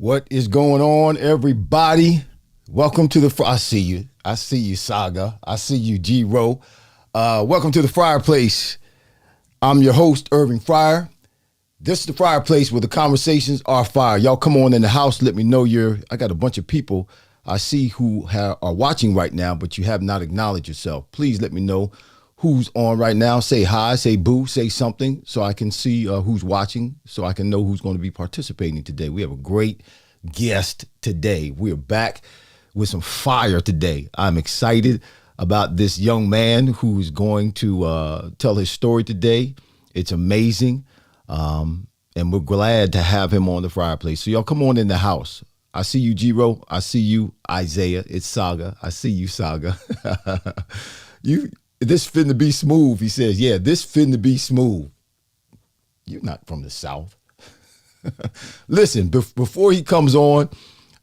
What is going on, everybody? Welcome to the, I see you, Saga. I see you, G-Ro. Welcome to the Fryar Place. I'm your host, Irving Fryar. This is the Fryar Place where the conversations are fire. Y'all come on in the house. Let me know I got a bunch of people I see who are watching right now, but you have not acknowledged yourself. Please let me know who's on right now. Say hi, say boo, say something so I can see who's watching, so I can know who's going to be participating today. We have a great guest today. We're back with some fire today. I'm excited about this young man who's going to tell his story today. It's amazing. And we're glad to have him on the Fryar Place. So y'all come on in the house. I see you, G-Ro. I see you, Isaiah. It's Saga. I see you, Saga. This finna be smooth. He says, yeah, this finna be smooth. You're not from the South. Listen, before he comes on,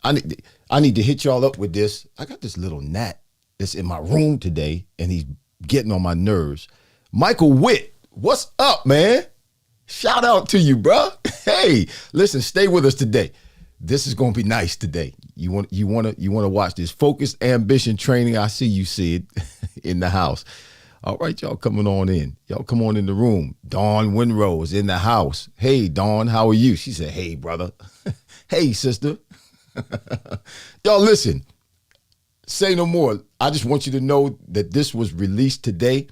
I need to hit y'all up with this. I got this little gnat that's in my room today, and he's getting on my nerves. Michael Witt, what's up, man? Shout out to you, bro. Hey, listen, stay with us today. This is gonna be nice today. You want to watch this focused ambition training. I see you, Sid, in the house. All right, y'all coming on in. Y'all come on in the room. Dawn Winrow is in the house. Hey, Dawn, how are you? She said, hey, brother. Hey, sister. Y'all listen, say no more. I just want you to know that this was released today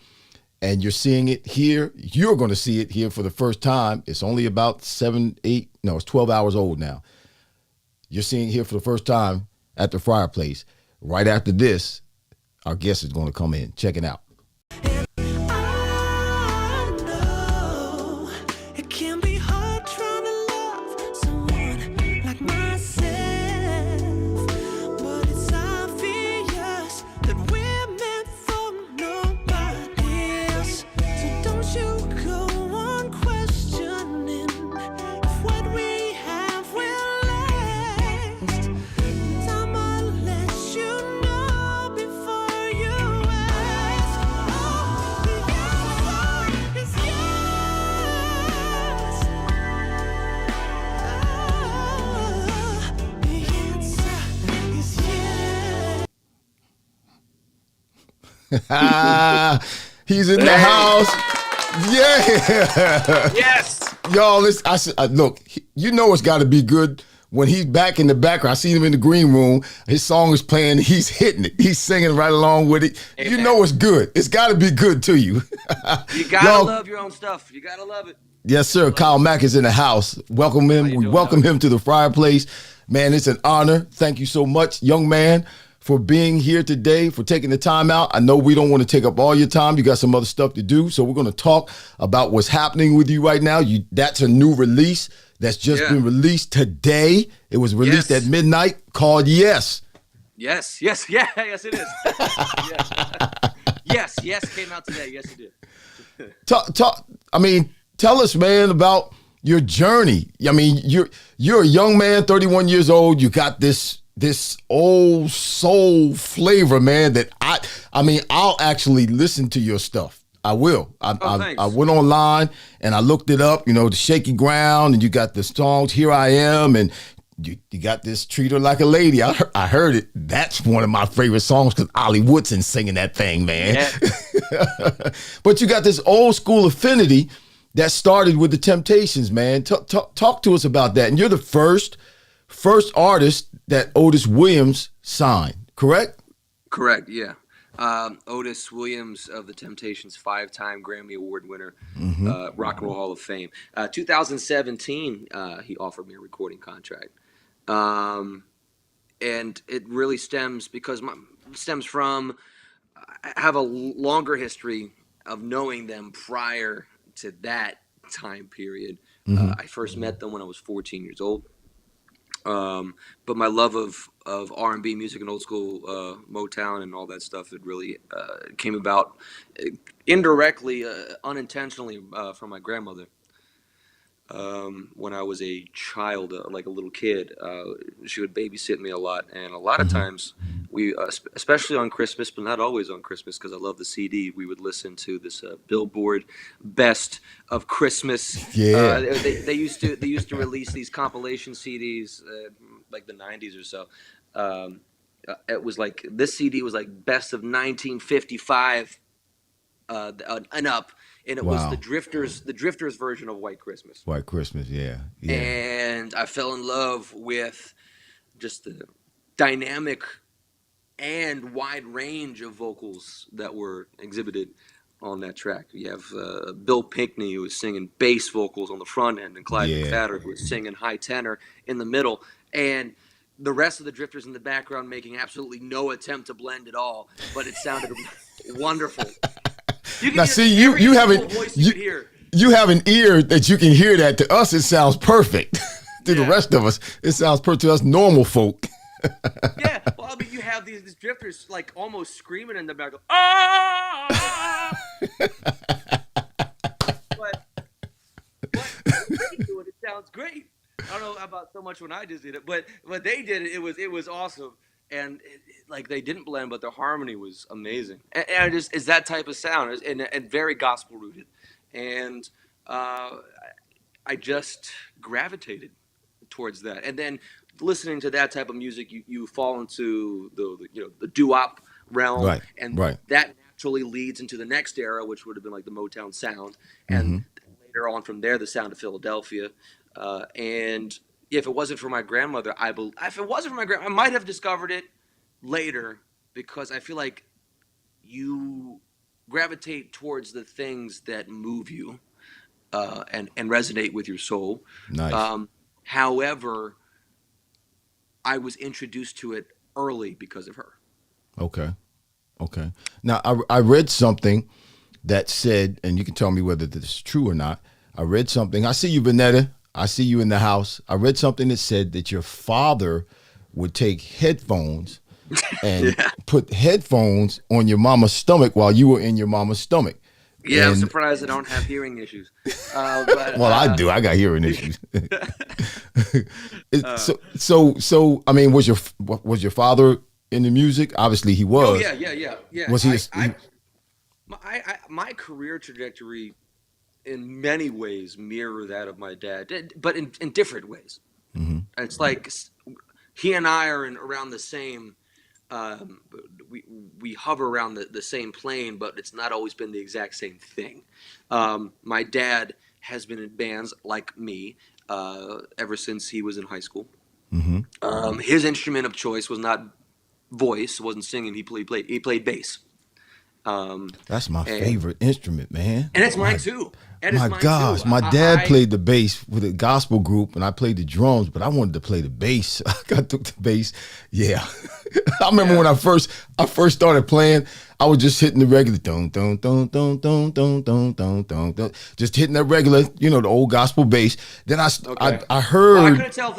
and you're seeing it here. You're going to see it here for the first time. It's only about it's 12 hours old now. You're seeing it here for the first time at the Fryar Place. Right after this, our guest is going to come in. Check it out. He's in the house. Yeah. Yes. Y'all, look, you know it's got to be good when he's back in the background. I seen him in the green room. His song is playing. He's hitting it. He's singing right along with it. Hey, you know it's good. It's got to be good to you. You got to love your own stuff. You got to love it. Yes, sir. Kyle Maack is in the house. Welcome him. We welcome him to the Fryar Place. Man, it's an honor. Thank you so much, young man, for being here today, for taking the time out. I know we don't want to take up all your time. You got some other stuff to do. So we're going to talk about what's happening with you right now. That's a new release that's just been released today. It was released at midnight, called Yes. Yes, it is. Yes, came out today. Yes, it did. talk. I mean, tell us, man, about your journey. I mean, you're a young man, 31 years old. You got this old soul flavor, man. That I mean, I'll actually listen to your stuff. I will. I went online and I looked it up. You know, the Shaky Ground, and you got the songs "Here I Am," and you got this "Treat Her Like a Lady." I heard it. That's one of my favorite songs because Ollie Woodson's singing that thing, man. Yeah. But you got this old school affinity that started with the Temptations, man. Talk to us about that. And you're the first artist that Otis Williams signed, correct? Correct, yeah. Otis Williams of the Temptations, 5-time Grammy Award winner, Rock and Roll Hall of Fame. 2017, he offered me a recording contract. And it really stems from, I have a longer history of knowing them prior to that time period. I first met them when I was 14 years old. But my love of R&B music and old school Motown and all that stuff, it really came about indirectly, unintentionally from my grandmother. When I was a child, like a little kid, she would babysit me a lot, and a lot of times we, especially on Christmas, but not always on Christmas, because I love the CD. We would listen to this Billboard Best of Christmas. Yeah, they used to release these compilation CDs, like the '90s or so. It was like this CD was like Best of 1955 and up. And it was the Drifters version of White Christmas. White Christmas, yeah. And I fell in love with just the dynamic and wide range of vocals that were exhibited on that track. You have Bill Pinkney, who was singing bass vocals on the front end, and Clyde McPhatter, who was singing high tenor in the middle. And the rest of the Drifters in the background making absolutely no attempt to blend at all, but it sounded wonderful. Now, see, you have an ear that you can hear that. To us, it sounds perfect. To the rest of us, it sounds perfect to us normal folk. Yeah, well, I mean, you have these Drifters like almost screaming in the back, ah! but they do it. It sounds great. I don't know about so much when I just did it, but they did it. It was awesome. And like they didn't blend, but their harmony was amazing. And it's that type of sound, and very gospel rooted. And I just gravitated towards that. And then listening to that type of music, you fall into the doo-wop realm, that naturally leads into the next era, which would have been like the Motown sound, and later on from there, the sound of Philadelphia, and. If it wasn't for my grandmother, I might have discovered it later, because I feel like you gravitate towards the things that move you and resonate with your soul. Nice. However, I was introduced to it early because of her. Okay. Now, I read something that said, and you can tell me whether this is true or not. I read something. I see you, Vanetta. I see you in the house. I read something that said that your father would take headphones and put headphones on your mama's stomach while you were in your mama's stomach. Yeah, I'm surprised I don't have hearing issues. But, well, I do. I got hearing issues. So I mean, was your father in the music? Obviously, he was. Oh, yeah. Was he? My career trajectory, in many ways, mirror that of my dad, but in different ways. It's like he and I are around the same. We hover around the same plane, but it's not always been the exact same thing. My dad has been in bands like me ever since he was in high school. His instrument of choice was not voice, wasn't singing. He played bass. That's my favorite instrument, man. And it's mine too. And it's My mine gosh, too. my dad played the bass with a gospel group, and I played the drums, but I wanted to play the bass. I took the bass. Yeah, I remember when I first started playing, I was just hitting the regular dun dun dun dun dun dun dun dun dun dun, just hitting that regular, the old gospel bass. Then I heard. Well, I couldn't tell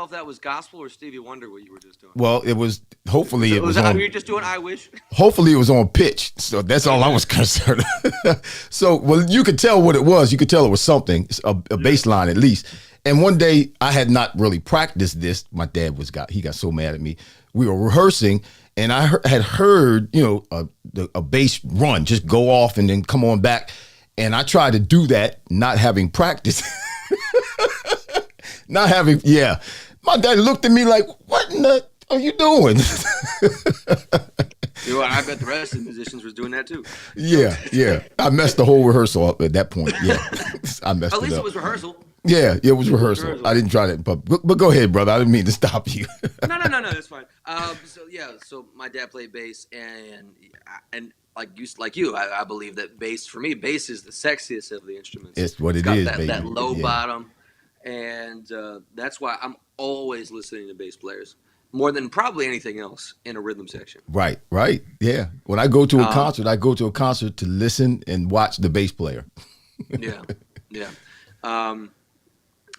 if that was gospel or Stevie Wonder what you were just doing. Well, it was. Hopefully, it was on. Were you just doing "I Wish"? Hopefully, it was on pitch. So that's all I was concerned. So, well, you could tell what it was. You could tell it was something, a bass line at least. And one day, I had not really practiced this. My dad he got so mad at me. We were rehearsing, and I had heard, a bass run just go off and then come on back. And I tried to do that, not having practiced. My dad looked at me like, "What in the are you doing?" I bet the rest of the musicians was doing that too. Yeah. I messed the whole rehearsal up at that point. Yeah, I messed it up. At least it was rehearsal. Yeah, it was rehearsal. I didn't try that, but go ahead, brother. I didn't mean to stop you. No, that's fine. So my dad played bass, and like you, I believe that bass is the sexiest of the instruments. It's what it's it is, got baby. That low bottom, and that's why I'm always listening to bass players more than probably anything else in a rhythm section. Right. Yeah. When I go to a concert, I go to a concert to listen and watch the bass player. Yeah.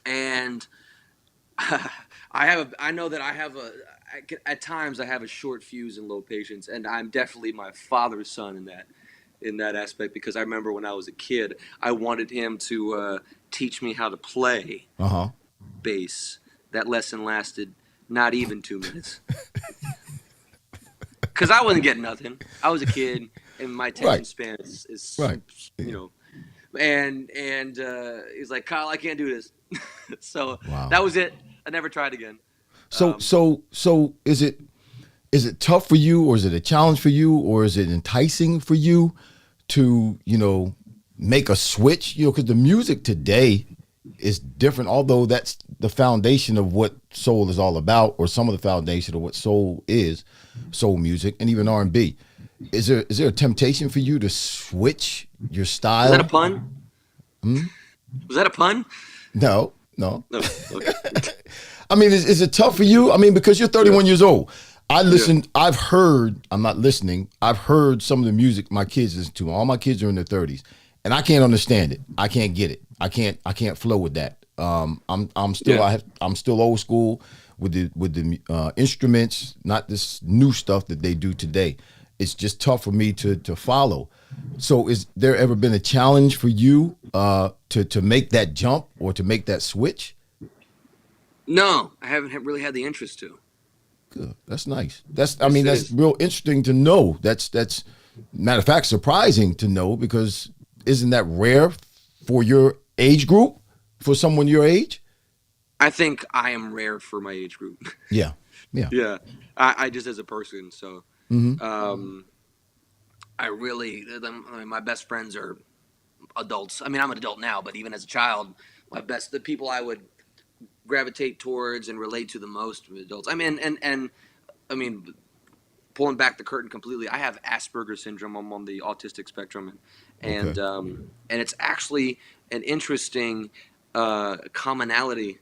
And I know that at times I have a short fuse and low patience, and I'm definitely my father's son in that aspect, because I remember when I was a kid, I wanted him to teach me how to play bass. That lesson lasted not even 2 minutes, because I wasn't getting nothing. I was a kid, and my attention span is right. And he's like, "Kyle, I can't do this." So that was it. I never tried again. So is it tough for you, or is it a challenge for you, or is it enticing for you to, make a switch? Because the music today is different, although that's the foundation of what soul is all about, or some of the foundation of what soul music, and even R&B. Is there a temptation for you to switch your style? Was that a pun? Was that a pun? No. Okay. I mean, is it tough for you? I mean, because you're 31 years old. I've heard some of the music my kids listen to. All my kids are in their 30s, and I can't understand it. I can't get it. I can't flow with that. I'm still old school with the instruments, not this new stuff that they do today. It's just tough for me to follow. So is there ever been a challenge for you to make that jump or to make that switch? No, I haven't really had the interest to. Good. That's nice. That's real interesting to know. That's matter of fact, surprising to know, because isn't that rare for your age group, for someone your age? I think I am rare for my age group. Yeah. I just, as a person, so my best friends are adults. I mean, I'm an adult now, but even as a child, the people I would gravitate towards and relate to the most were adults. I mean, and pulling back the curtain completely, I have Asperger's syndrome. I'm on the autistic spectrum, and it's actually an interesting commonality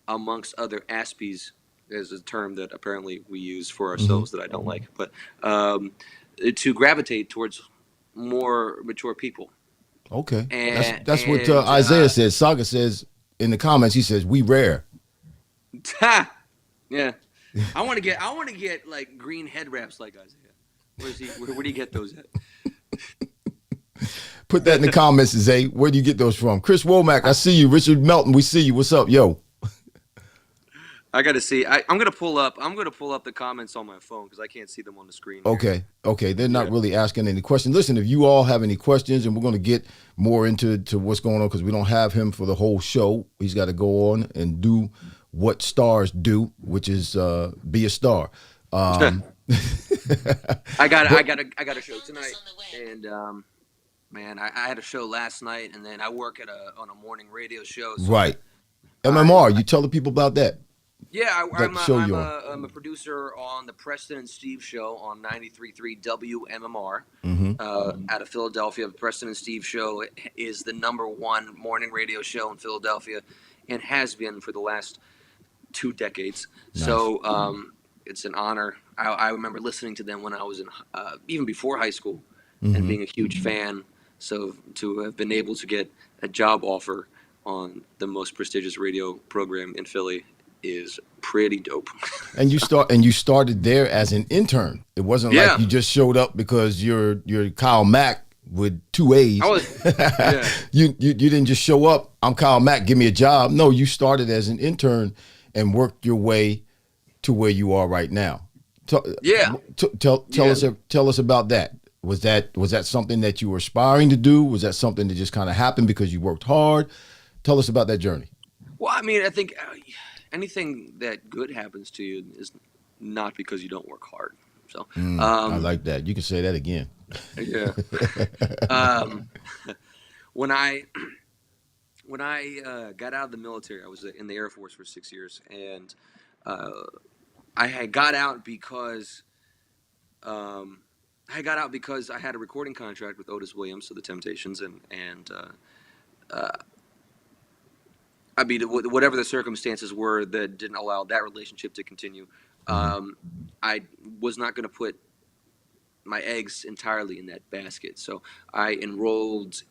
amongst other Aspies, is a term that apparently we use for ourselves that I don't like, but to gravitate towards more mature people. Okay, that's what Isaiah says. Saga says in the comments. He says we rare. Yeah, I want to get like green head wraps like Isaiah. Where do you get those at? Put that in the comments, Zay. Where do you get those from? Chris Womack, I see you. Richard Melton, we see you. What's up, yo? I got to see. I'm gonna pull up the comments on my phone because I can't see them on the screen here. Okay. They're not really asking any questions. Listen, if you all have any questions, and we're gonna get more into what's going on, because we don't have him for the whole show. He's got to go on and do what stars do, which is be a star. I got a show tonight, and man, I had a show last night, and then I work on a morning radio show. So right. MMR, you tell the people about that. Yeah, That show you're on. I'm a producer on the Preston and Steve show on 93.3 WMMR Mm-hmm. out of Philadelphia. The Preston and Steve show is the #1 morning radio show in Philadelphia and has been for the last 2 decades. Nice. So it's an honor. I remember listening to them when I was in even before high school and Mm-hmm. being a huge fan. So to have been able to get a job offer on the most prestigious radio program in Philly is pretty dope. And you started there as an intern. It wasn't like Yeah, you just showed up because you're Kyle Mack with 2 A's. I was. Yeah, You didn't just show up. I'm Kyle Mack. Give me a job. No, you started as an intern and worked your way to where you are right now. yeah, Tell yeah. tell us about that. Was that something that you were aspiring to do? Was that something that just kind of happened because you worked hard? Tell us about that journey. Well, I mean, I think anything that good happens to you is not because you don't work hard. So, I like that. You can say that again. yeah. Um, when I got out of the military, I was in the Air Force for 6 years, and uh, I had got out because I had a recording contract with Otis Williams of the Temptations, and I mean, whatever the circumstances were that didn't allow that relationship to continue, Mm-hmm. I was not going to put my eggs entirely in that basket. So I enrolled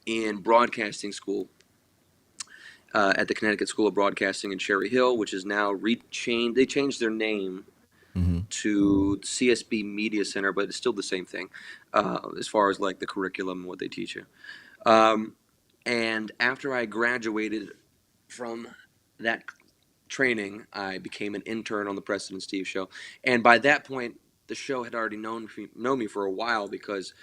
in broadcasting school at the Connecticut School of Broadcasting in Cherry Hill, which is now They changed their name Mm-hmm. to CSB Media Center, but it's still the same thing as far as like the curriculum and what they teach you. Um, and after I graduated from that training, I became an intern on the Preston and Steve show. And by that point, the show had already known me for a while because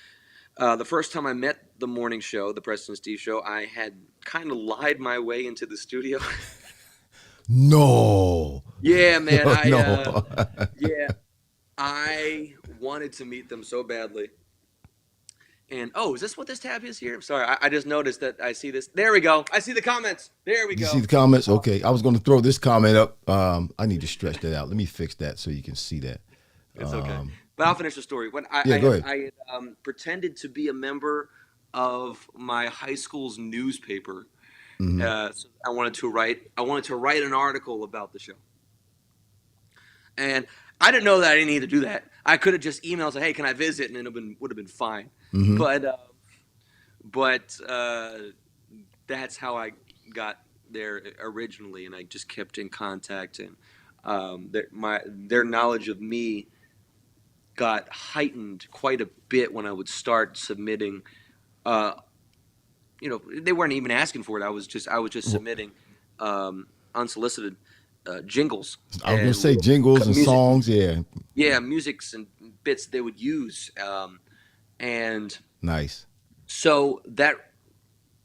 the first time I met the morning show, the Preston and Steve show, I had kind of lied my way into the studio. No. Yeah, man. No. Yeah, I wanted to meet them so badly. And is this what this tab is here? I'm sorry, I just noticed that I see this. There we go. I see the comments. There we You see go. the comments? Okay. I was going to throw this comment up. I need to stretch that out. Let me fix that so you can see that. It's okay. But I'll finish the story. When Yeah, go ahead. I pretended to be a member of my high school's newspaper. Mm-hmm. So I wanted to write an article about the show. And I didn't know that I didn't need to do that. I could have just emailed, say, "Hey, can I visit?" And it would have been fine. Mm-hmm. But that's how I got there originally, and I just kept in contact. And their knowledge of me got heightened quite a bit when I would start submitting. They weren't even asking for it. I was just submitting unsolicited jingles. I was going to say jingles and songs. Yeah. Yeah, musics and bits they would use. And Nice. so that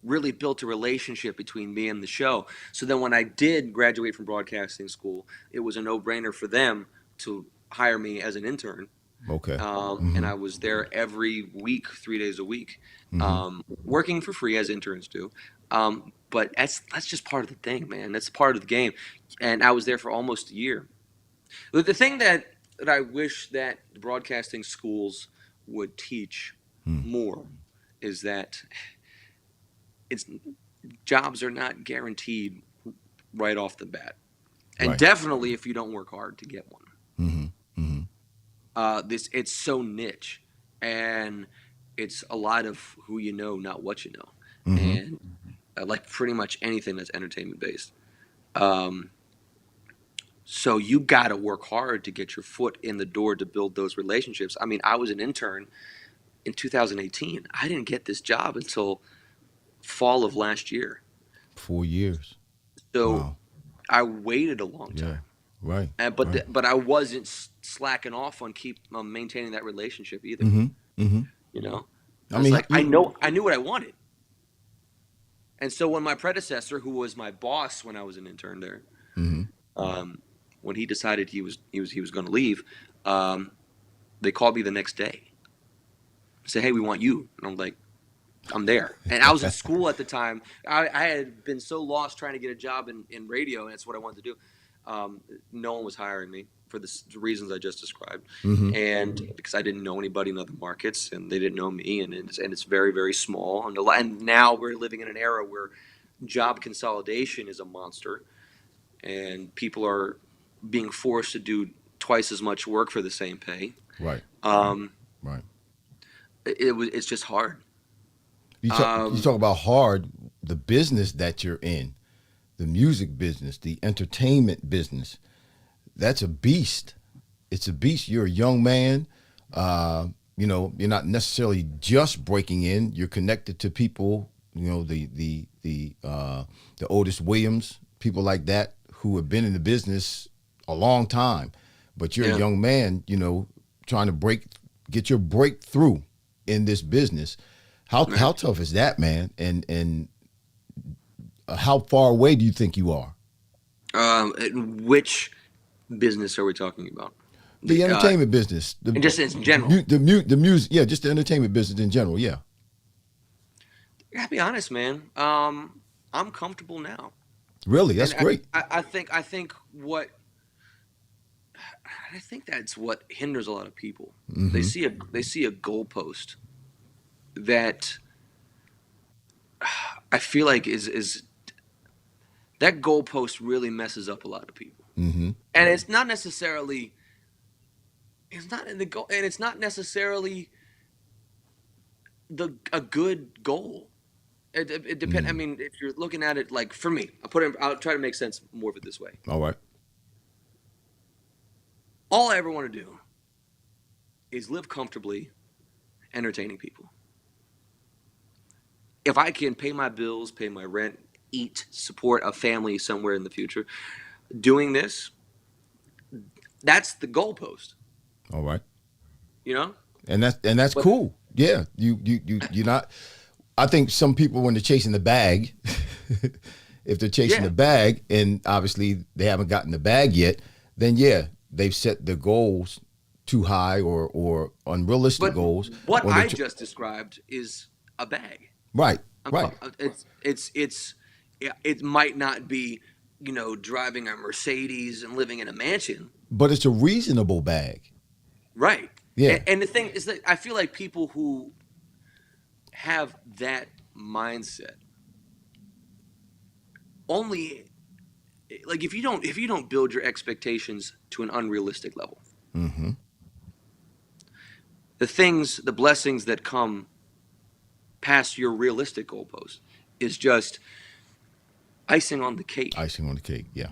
really built a relationship between me and the show. So then when I did graduate from broadcasting school, it was a no-brainer for them to hire me as an intern. Okay. And I was there every week, 3 days a week, Mm-hmm. working for free as interns do. But that's just part of the thing, man. That's part of the game. And I was there for almost a year. The thing that I wish that the broadcasting schools would teach more is that jobs are not guaranteed right off the bat, and Right. definitely if you don't work hard to get one. Mm-hmm. Mm-hmm. It's so niche, and it's a lot of who you know, not what you know, Mm-hmm. and like pretty much anything that's entertainment based. Um, so you got to work hard to get your foot in the door to build those relationships. I mean, I was an intern in 2018. I didn't get this job until fall of last year. 4 years. So Wow. I waited a long Yeah. time. Right. But Right. but I wasn't slacking off on maintaining that relationship either. Mm-hmm. Mm-hmm. You know, I I was mean, like, I knew what I wanted. And so when my predecessor, who was my boss when I was an intern there, Mm-hmm. when he decided he was going to leave, they called me the next day. Say, "Hey, we want you." And I'm like, "I'm there." And I was in school at the time. I had been so lost trying to get a job in radio, and that's what I wanted to do. no one was hiring me for the reasons I just described, Mm-hmm. and because I didn't know anybody in other markets, and they didn't know me, and it's very very small, and now we're living in an era where job consolidation is a monster, and people are being forced to do twice as much work for the same pay. Right. Um, Right. it's just hard. You talk about hard, the business that you're in, the music business, the entertainment business. That's a beast. It's a beast. You're a young man. You're not necessarily just breaking in. You're connected to people. The Otis Williams, people like that who have been in the business a long time. But you're a Yeah. young man. Trying to get your breakthrough in this business. How Right. tough is that, man? And how far away do you think you are? Which business are we talking about? The The, entertainment business, and just in general. the music, yeah, just the entertainment business in general, yeah. I gotta be honest, man. I'm comfortable now, Really, that's and great. I think that's what hinders a lot of people. Hmm. They see a goalpost that I feel like is that goalpost really messes up a lot of people, Hmm. and it's not in the goal, and it's not necessarily the a good goal. It depends. I Mm. mean, if you're looking at it like for me, I'll try to make sense more of it this way. All right. All I ever want to do is live comfortably, entertaining people. If I can pay my bills, pay my rent, eat, support a family somewhere in the future, doing this, that's the goalpost, All right. you know? And that's But cool. Yeah. You're not. I think some people when they're chasing the bag, if they're chasing yeah, the bag and obviously they haven't gotten the bag yet, then yeah, they've set the goals too high or unrealistic but goals, what or I just described is a bag. right, I'm right. talking, yeah, it might not be, driving a Mercedes and living in a mansion, But it's a reasonable bag. right? Yeah. And the thing is that I feel like people who have that mindset only like if you don't build your expectations to an unrealistic level, Mm-hmm. the blessings that come past your realistic goalpost is just icing on the cake. Icing on the cake. Yeah.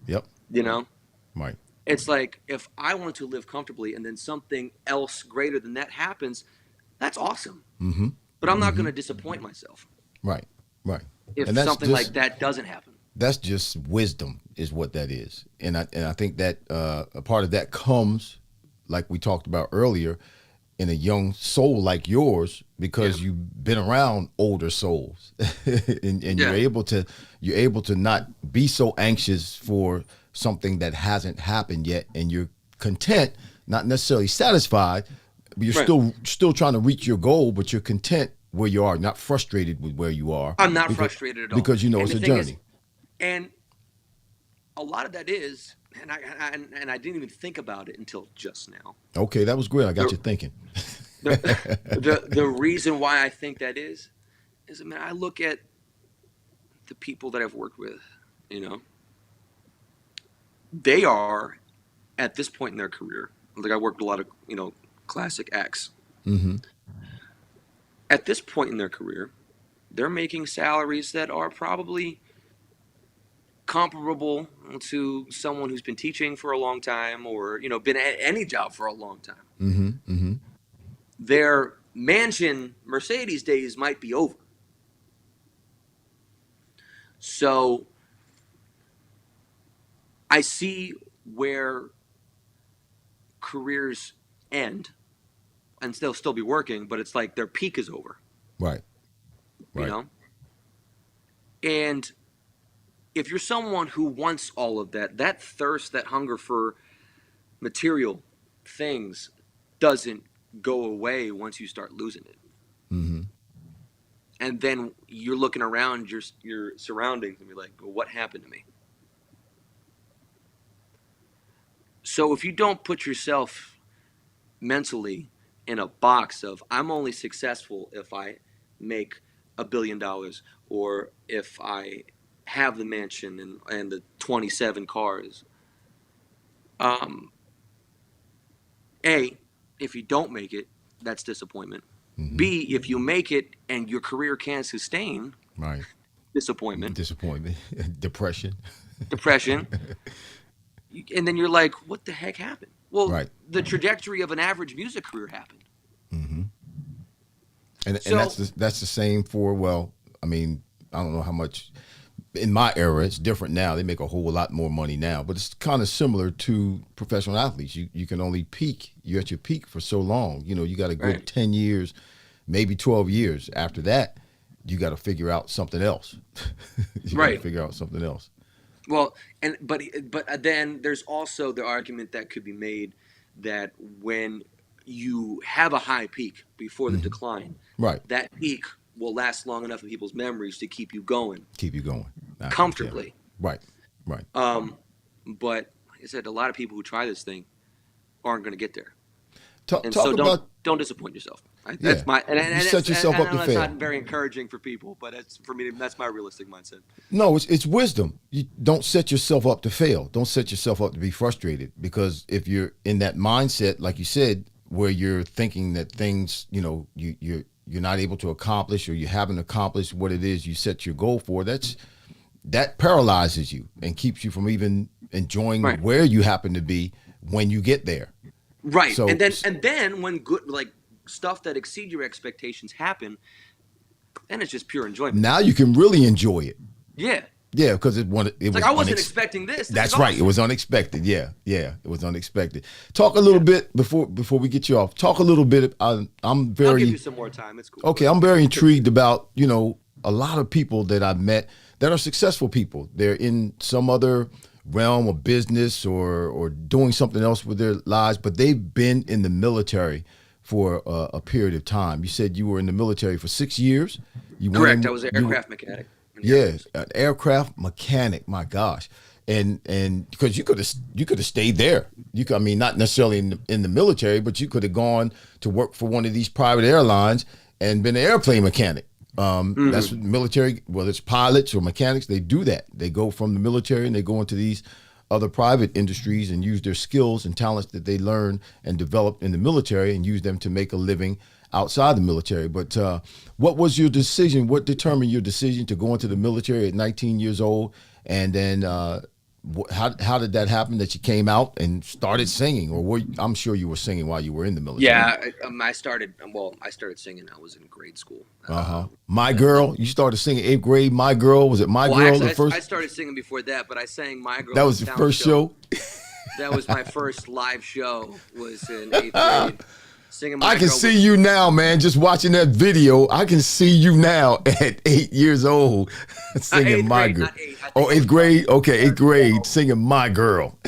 Yep. You know, Right. it's like if I want to live comfortably and then something else greater than that happens, that's awesome. Mm-hmm. But I'm not going Mm-hmm. to disappoint myself Right. Right. if And that's something like just that doesn't happen. that's just wisdom is what that is. And I think that a part of that comes, like we talked about earlier, in a young soul like yours Yeah, because you've been around older souls and yeah, you're able to not be so anxious for something that hasn't happened yet, and you're content, not necessarily satisfied, but you're right. still trying to reach your goal, but you're content where you are, not frustrated with where you are I'm not because frustrated at all. because you know And it's the a thing is, journey. and a lot of that is, and I didn't even think about it until just now. Okay, that was great. I got The you thinking. the reason why I think that is I mean I look at the people that I've worked with, you know, they are at this point in their career. Like I worked with a lot of classic acts. Hmm. At this point in their career, they're making salaries that are probably comparable to someone who's been teaching for a long time or been at any job for a long time. Hmm. Hmm. Their mansion Mercedes days might be over. So I see where careers end and they'll still be working, but it's like their peak is over, Right. you Right. know? And if you're someone who wants all of that, that thirst, that hunger for material things doesn't go away once you start losing it. Hmm. And then you're looking around your surroundings and be like, well, what happened to me? So if you don't put yourself mentally in a box of I'm only successful if I make $1 billion or if I have the mansion and the 27 cars. Um, A, if you don't make it, that's disappointment. Mm-hmm. B, if you make it and your career can't sustain, Right. disappointment, Disappointment, depression. depression, and then you're like, what the heck happened? Well, Right. the trajectory of an average music career happened. Mm-hmm. And So, that's the same for, well, I mean, I don't know how much in my era. It's different now. They make a whole lot more money now, but it's kind of similar to professional athletes. You can only peak. You're at your peak for so long. You know, you got a good right, 10 years, maybe 12 years. After that, you got to figure out something else. You got to right. figure out something else. Well, and but then there's also the argument that could be made that when you have a high peak before the Hmm. decline, Right. that peak will last long enough in people's memories to keep you going Keep you going. Yeah. comfortably. Right. Right. Um, but like I said, a lot of people who try this thing aren't going to get there, Talk, and talk so about, don't disappoint yourself. yeah, That's my you set yourself I up know to that's not fail. very encouraging for people, but it's for me. That's my realistic mindset. No, it's wisdom. You don't set yourself up to fail. Don't set yourself up to be frustrated, because if you're in that mindset, like you said, where you're thinking that things, you know, you're not able to accomplish, or you haven't accomplished what it is you set your goal for, that paralyzes you and keeps you from even enjoying Right. where you happen to be when you get there. Right. So And then when good like stuff that exceed your expectations happen, then it's just pure enjoyment. now you can really enjoy it. Yeah. Yeah, because it It's was like I wasn't expecting this. This That's is right. It awesome. was unexpected. Yeah, yeah, it was unexpected. Talk a little bit before we get you off. Talk a little bit. I'm I'll give very you some more time. It's cool. okay. I'm very intrigued about, you know, a lot of people that I've met that are successful people. They're in some other realm of business or doing something else with their lives, but they've been in the military for a period of time. You said you were in the military for 6 years. You went Correct. in, I was an you aircraft mechanic. In the Air yeah, Force. an aircraft mechanic. My gosh, and because you could have stayed there. I mean, not necessarily in the military, but you could have gone to work for one of these private airlines and been an airplane mechanic. That's what military, whether it's pilots or mechanics, they do that. They go from the military and they go into these other private industries and use their skills and talents that they learn and develop in the military and use them to make a living outside the military. But what was your decision? What determined your decision to go into the military at 19 years old? And then how did that happen that you came out and started singing? Or I'm sure you were singing while you were in the military. Yeah, I started. Well, I started singing. I was in grade school. Uh-huh. My Girl, you started singing 8th grade. My Girl, was it My Well, Girl actually, the first? I started singing before that, but I sang "My Girl." That at was the your talent first show? That was my first live show. Was in 8th grade, singing "My I can Girl." see you now, man. Just watching that video, I can see you now at 8 years old singing eighth My grade, Girl. not eight. I think Oh, it 8th was grade? Okay, 8th grade, 12. singing My Girl.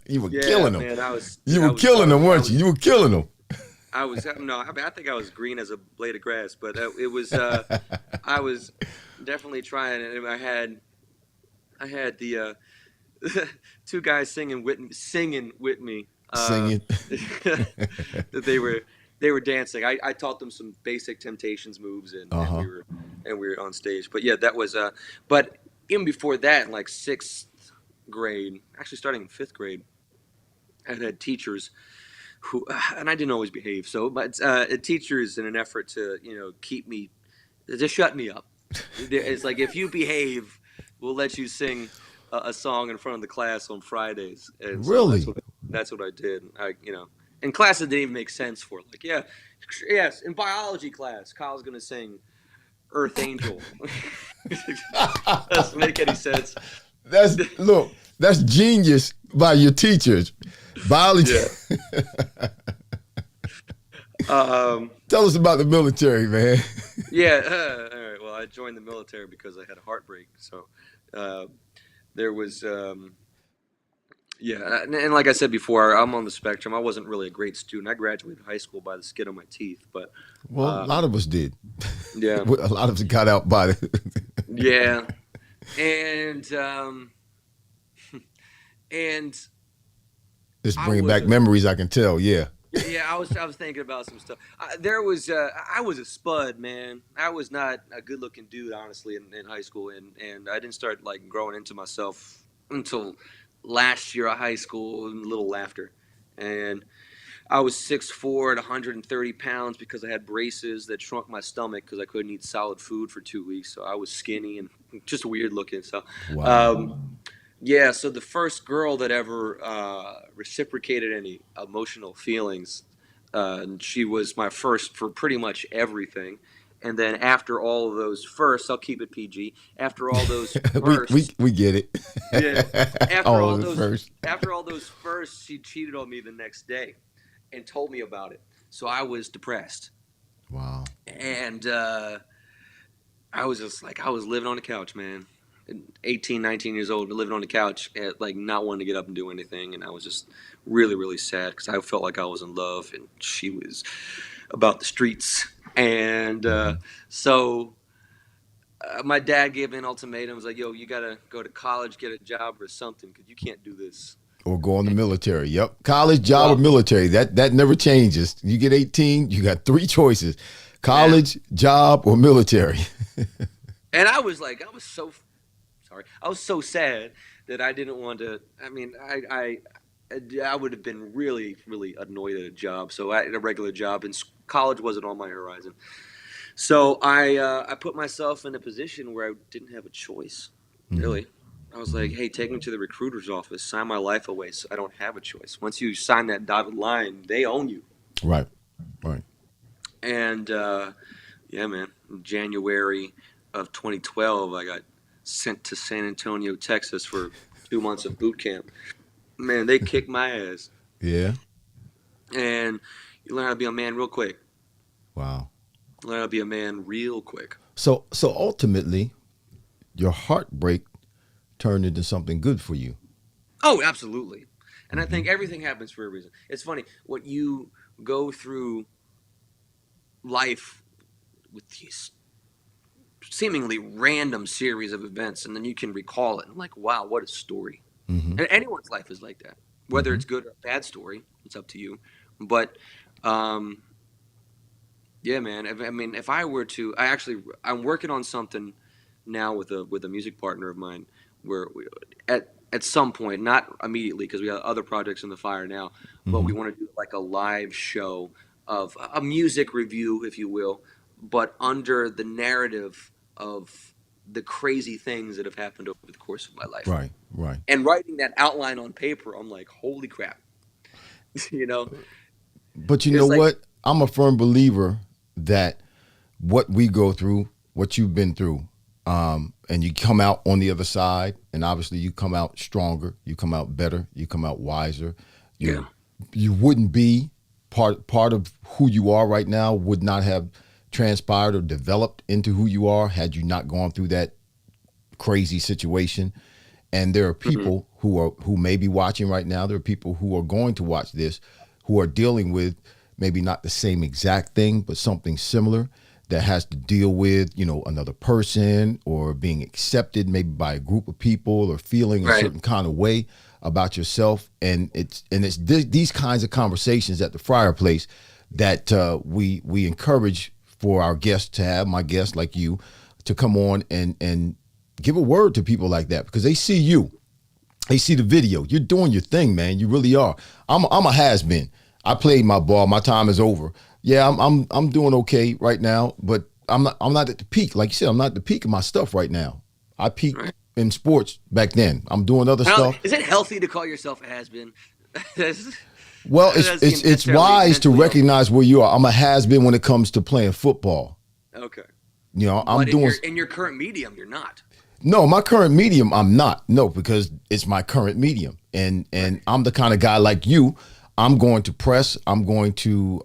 You were Yeah, killing them. man, I was. You I were was, killing them, I weren't was, you? You were killing them. I was no, I mean I think I was green as a blade of grass, but it was I was definitely trying, and I had the two guys singing with me. Singing. They were dancing. I taught them some basic Temptations moves, Uh-huh. and we were on stage. But yeah, that was but even before that, in like 6th grade, actually starting in 5th grade, I had teachers who, and I didn't always behave. So, but teachers, in an effort to keep me, to shut me up. It's like, if you behave, we'll let you sing a song in front of the class on Fridays. And so Really? that's what I did. In classes that didn't even make sense for. Like, yeah, yes, in biology class, Kyle's gonna sing Earth Angel. Doesn't make any sense. That's genius by your teachers. Biology. Yeah. Tell us about the military, man. Yeah. All right. Well, I joined the military because I had a heartbreak. So there was, yeah. And like I said before, I'm on the spectrum. I wasn't really a great student. I graduated high school by the skin of my teeth. But Well, a lot of us did. yeah. A lot of us got out by the. Yeah. And and It's I bringing was back memories. I can tell. Yeah. Yeah, I was thinking about some stuff. I was a spud, man. I was not a good looking dude, honestly, in high school, and I didn't start like growing into myself until last year of high school, and a little after. And I was 6'4" at 130 pounds because I had braces that shrunk my stomach because I couldn't eat solid food for 2 weeks. So I was skinny and just weird looking. So, Wow. yeah, so the first girl that ever reciprocated any emotional feelings, and she was my first for pretty much everything. And then after all of those firsts, I'll keep it PG. After all those firsts, we get it. yeah, after All all of it those first. after all those firsts, she cheated on me the next day, and told me about it. So I was depressed, Wow. and I was just like I was living on the couch, man. 18, 19 years old, living on the couch, like not wanting to get up and do anything, and I was just really, really sad because I felt like I was in love, and she was about the streets, and so my dad gave me an ultimatum. Was like, "Yo, you gotta go to college, get a job or something, because you can't do this." Or go in the military. Yep. College, job, or Well, military. That never changes. You get 18, you got three choices: yeah, college, job, or military. and I was like, I was so sorry, I was so sad that I didn't want to. I mean, I would have been really, really annoyed at a job. So I had a regular job, and college wasn't on my horizon. So I put myself in a position where I didn't have a choice, Mhm. really. I was like, hey, take me to the recruiter's office, sign my life away so I don't have a choice. Once you sign that dotted line, they own you. Right. Right. And yeah, man, in January of 2012, I got sent to San Antonio, Texas for 2 months of boot camp. Man, they kicked my ass. Yeah. And you learn how to be a man real quick. Wow. Learn how to be a man real quick. So ultimately, your heartbreak turned into something good for you. Oh, absolutely. And I Hmm. think everything happens for a reason. It's funny what you go through life with these seemingly random series of events, and then you can recall it. And I'm like, wow, what a story. Hmm. And anyone's life is like that. Whether Hmm. it's good or a bad story, it's up to you. But um, yeah, man. I mean, if I were to, I'm working on something now with a music partner of mine, where at some point, not immediately, because we have other projects in the fire now, but Hmm. we want to do like a live show of a music review, if you will, but under the narrative of the crazy things that have happened over the course of my life. Right. Right. And writing that outline on paper, I'm like, holy crap, you know, But you know because like, what? I'm a firm believer that what we go through, what you've been through, and you come out on the other side, and obviously you come out stronger, you come out better, you come out wiser. yeah, You wouldn't be part of who you are right now, would not have transpired or developed into who you are had you not gone through that crazy situation. And there are hmm, people who may be watching right now. There are people who are going to watch this who are dealing with maybe not the same exact thing, but something similar that has to deal with, another person or being accepted maybe by a group of people or feeling a right, certain kind of way about yourself. And it's these kinds of conversations at the Fryar Place that we encourage for our guests to have, my guests like you, to come on and give a word to people like that, because they see you. They see the video. You're doing your thing, man. You really are. I'm a has been. I played my ball. My time is over. Yeah, I'm doing okay right now, but I'm not at the peak. Like you said, I'm not at the peak of my stuff right now. I peaked right. in sports back then. I'm doing other I don't, stuff. is it healthy to call yourself a has been? That Well, doesn't seem it's necessarily wise to mentally healthy. recognize where you are. I'm a has been when it comes to playing football. Okay, I'm but in doing. your current medium, you're not. No, my current medium, I'm not. No, because it's my current medium, and Right. I'm the kind of guy like you. I'm going to press. I'm going to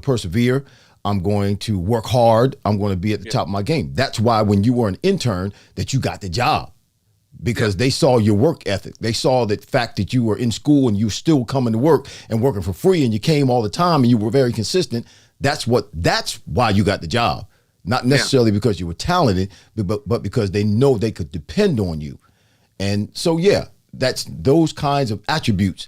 persevere. I'm going to work hard. I'm going to be at the Yeah. top of my game. That's why when you were an intern, that you got the job, Yeah. because they saw your work ethic. They saw the fact that you were in school and you were still coming to work and working for free, and you came all the time and you were very consistent. That's why you got the job. Not Yeah. necessarily because you were talented, but because they know they could depend on you. And so, yeah, that's those kinds of attributes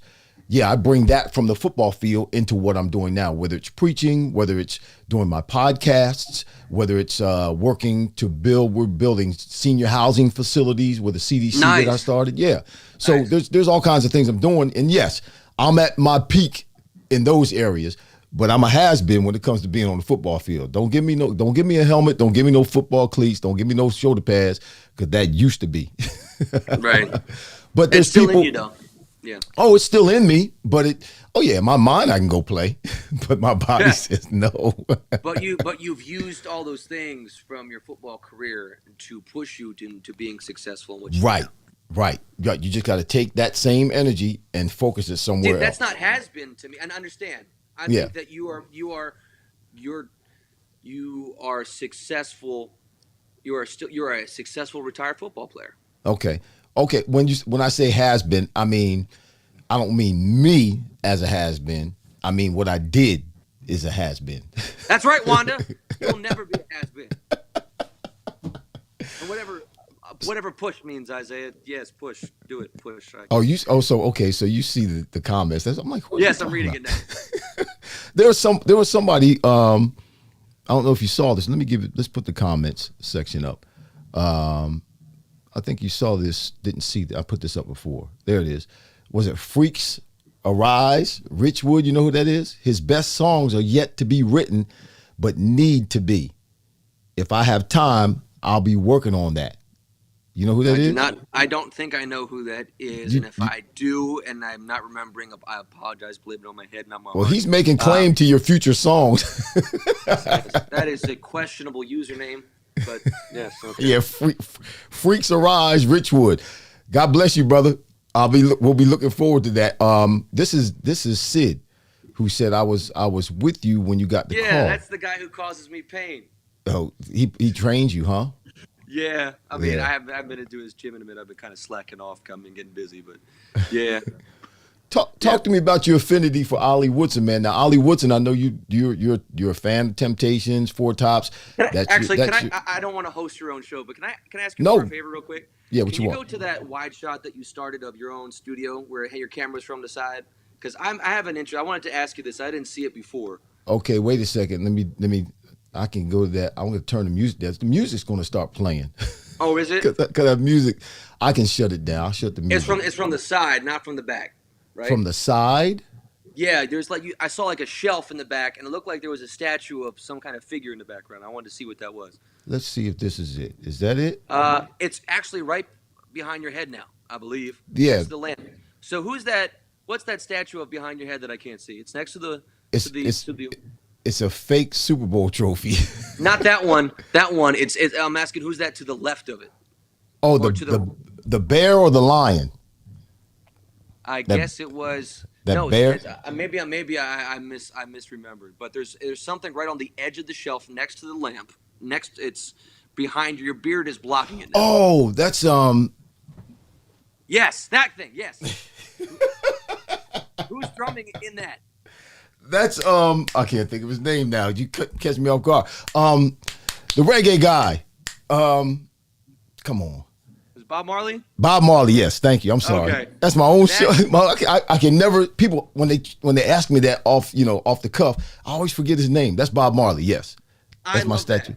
yeah, I bring that from the football field into what I'm doing now, whether it's preaching, whether it's doing my podcasts, whether it's working to build, we're building senior housing facilities with the CDC that I started. Yeah. So there's all kinds of things I'm doing. And yes, I'm at my peak in those areas, but I'm a has-been when it comes to being on the football field. Don't give me a helmet. Don't give me no football cleats. Don't give me no shoulder pads, because that used to be. Right. But there's it's still people, in you, though. Yeah. Oh, it's still in me, but my mind I can go play, but my body says no. But you've used all those things from your football career to push you into being successful in what you do. Right. You just got to take that same energy and focus it somewhere else. That's not has been to me. And understand, I think that you are successful. You're a successful retired football player. Okay. When I say has been, I don't mean me as a has been. I mean what I did is a has been. That's right, Wanda. You'll never be a has been. And whatever push means, Isaiah. Yes, push. Do it. Push. So you see the comments. I'm like, yes, I'm reading it now. There was somebody. I don't know if you saw this. Let's put the comments section up. I think you saw this. Didn't see that. I put this up before. There it is. Was it Freaks Arise? Richwood, you know who that is? His best songs are yet to be written, but need to be. If I have time, I'll be working on that. You know who that is? I don't think I know who that is. And if I do, and I'm not remembering, I apologize. Blame it on my head, not my heart. He's making claim to your future songs. That is a questionable username. But yes, okay. Yeah, Freaks Arise, Richwood. God bless you, brother. We'll be looking forward to that. This is Sid, who said I was with you when you got the call. Yeah, that's the guy who causes me pain. Oh, he trains you, huh? Yeah, I mean, I haven't been into his gym in a minute. I've been kind of slacking off, getting busy, but yeah. Talk to me about your affinity for Ollie Woodson, man. Now, Ollie Woodson, I know you're a fan of Temptations, Four Tops. I don't want to host your own show, but can I ask you for a favor real quick? Yeah, what you want? Can you go to that wide shot that you started of your own studio where your camera's from the side? Because I have an interest. I wanted to ask you this. I didn't see it before. Okay, wait a second. Let me. I can go to that. I'm going to turn the music down. The music's going to start playing. Oh, is it? Because that music, I can shut it down. I'll shut the music. It's from the side, not from the back. Right? From the side? Yeah, there's I saw like a shelf in the back, and it looked like there was a statue of some kind of figure in the background. I wanted to see what that was. Let's see if this is it. Is that it? It's actually right behind your head now, I believe. Yeah. It's the lamp. So who's that? What's that statue of behind your head that I can't see? It's next to the. It's a fake Super Bowl trophy. Not that one. That one. I'm asking who's that to the left of it. Oh, the bear or the lion? I guess it was bear. Maybe I misremembered. But there's something right on the edge of the shelf next to the lamp. It's behind your beard is blocking it now. Oh, that's Yes, that thing. Yes. Who's drumming in that? That's I can't think of his name now. You couldn't catch me off guard. The reggae guy. Come on. Is it Bob Marley? Bob Marley, yes. Thank you. I'm sorry. Okay. That's my own show. I can never. People when they ask me that off the cuff, I always forget his name. That's Bob Marley. Yes. That's my statue.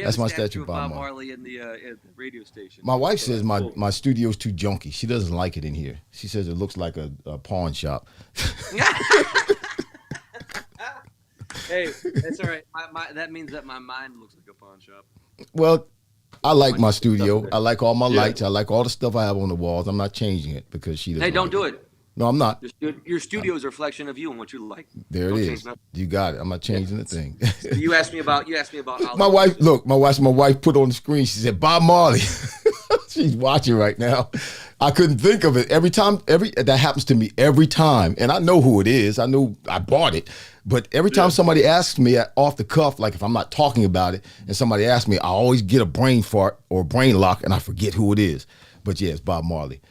That's my statue of Bob Marley in the radio station. My wife says my studio's too junky. She doesn't like it in here. She says it looks like a pawn shop. Hey, that's all right. That means that my mind looks like a pawn shop. Well, I like my studio. I like all my lights. I like all the stuff I have on the walls. I'm not changing it because she doesn't. Hey, don't do it. No, I'm not. Your studio is a reflection of you and what you like. There it is. You got it. I'm not changing the thing. You asked me about. My wife put on the screen. She said Bob Marley. She's watching right now. I couldn't think of it. That happens to me every time, and I know who it is. I know I bought it, but every time somebody asks me off the cuff, like if I'm not talking about it, and somebody asks me, I always get a brain fart or a brain lock, and I forget who it is. But yeah, it's Bob Marley.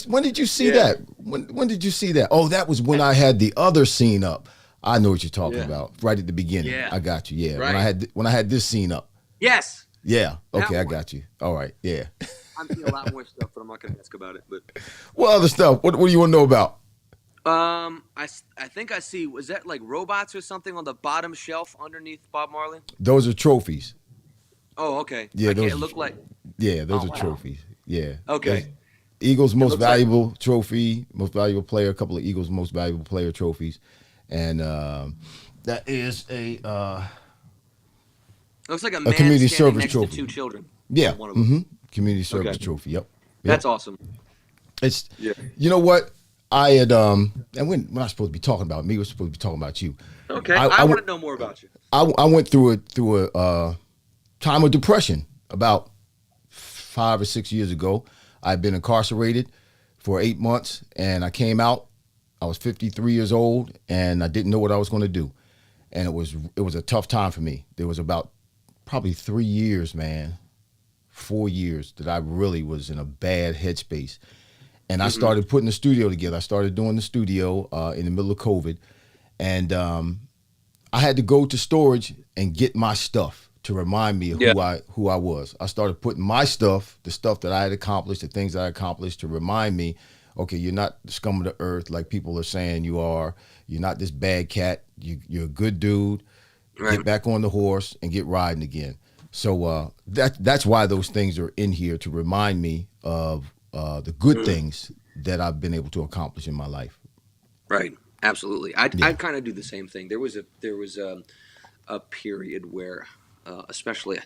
When did you see that? When did you see that? Oh, that was when I had the other scene up. I know what you're talking about. Right at the beginning. Yeah. I got you. Yeah. Right. When I had this scene up. Yes. Yeah. Okay, I got you. All right. Yeah. I'm seeing a lot more stuff, but I'm not going to ask about it. But what other stuff? What do you want to know about? I think I see. Was that like robots or something on the bottom shelf underneath Bob Marley? Those are trophies. Oh, okay. Yeah, I can't. those. It looked like. Yeah, those Oh are wow. trophies. Yeah, Okay. that's Eagles' It most looks like. valuable trophy, most valuable player. A couple of Eagles' most valuable player trophies, and that is It looks like a a man community standing service next to trophy. two children Yeah, on one of them. community service Okay. trophy. Yep, yep. That's awesome. It's Yeah. you know what I had and we're not supposed to be talking about me. We're supposed to be talking about you. Okay. I I I want went to know more about you. I went through a time of depression about 5 or 6 years ago. I'd been incarcerated for 8 months, and I came out. I was 53 years old, and I didn't know what I was going to do, and it was a tough time for me. There was about probably 3 years, man, 4 years that I really was in a bad headspace, and I Hmm. started putting the studio together. I started doing the studio in the middle of COVID, and I had to go to storage and get my stuff to remind me of Yeah. who I was. I started putting my stuff, the stuff that I had accomplished, the things that I accomplished, to remind me, okay, you're not the scum of the earth like people are saying you are. You're not this bad cat. You're a good dude. Right. Get back on the horse and get riding again. So that's why those things are in here, to remind me of the good Mm. things that I've been able to accomplish in my life. Right. Absolutely. I Yeah. kind of do the same thing. There was a period where, especially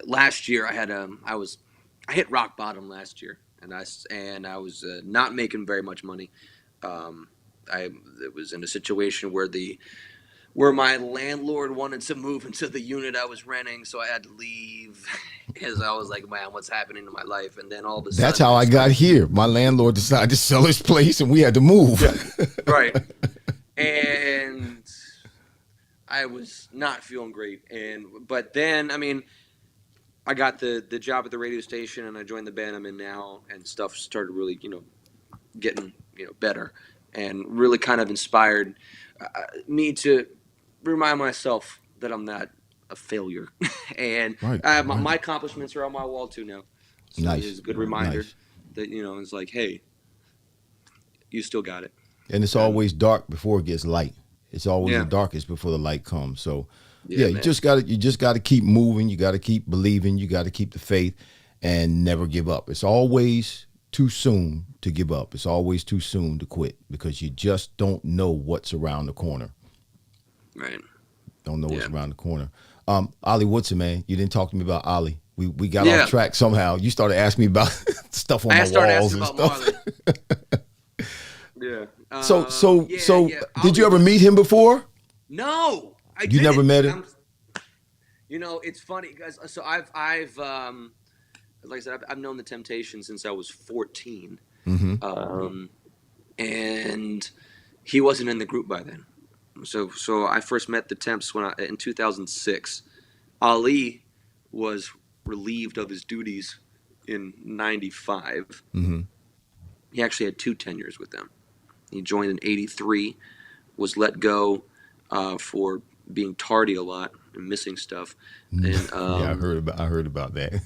last year, I hit rock bottom last year, and I was not making very much money. Um, I it was in a situation where my landlord wanted to move into the unit I was renting, so I had to leave because I was like, man, what's happening to my life? And then all of a That's sudden, how I I got started. here. My landlord decided to sell his place, and we had to move. Yeah. Right. And I was not feeling great. But then, I mean, I got the job at the radio station, and I joined the band I'm in now, and stuff started really, getting better, and really kind of inspired me to remind myself that I'm not a failure, and Right, right. my accomplishments are on my wall too now. So Nice, it's a good reminder nice. that it's like, hey, you still got it, And it's and always dark before it gets light. It's always the yeah, darkest before the light comes. So, yeah, yeah, man, you just got to keep moving. You got to keep believing. You got to keep the faith, and never give up. It's always too soon to give up. It's always too soon to quit, because you just don't know what's around the corner. right, Don't know what's yeah, around the corner. Ollie Woodson, man, you didn't talk to me about Ollie. We got off yeah. track somehow. You started asking me about stuff on I my started walls asking and about stuff. Marley. Yeah. So so Yeah, so yeah. did Ollie you ever meet Woodson. him before? No, I You never didn't. met And him? I'm. It's funny, guys. So I've like I said, I've known the Temptations since I was 14, Mm-hmm. um, and he wasn't in the group by then. So I first met the Temps in 2006. Ali was relieved of his duties in '95. Mm-hmm. He actually had two tenures with them. He joined in '83, was let go for being tardy a lot and missing stuff. And Yeah, I heard about that.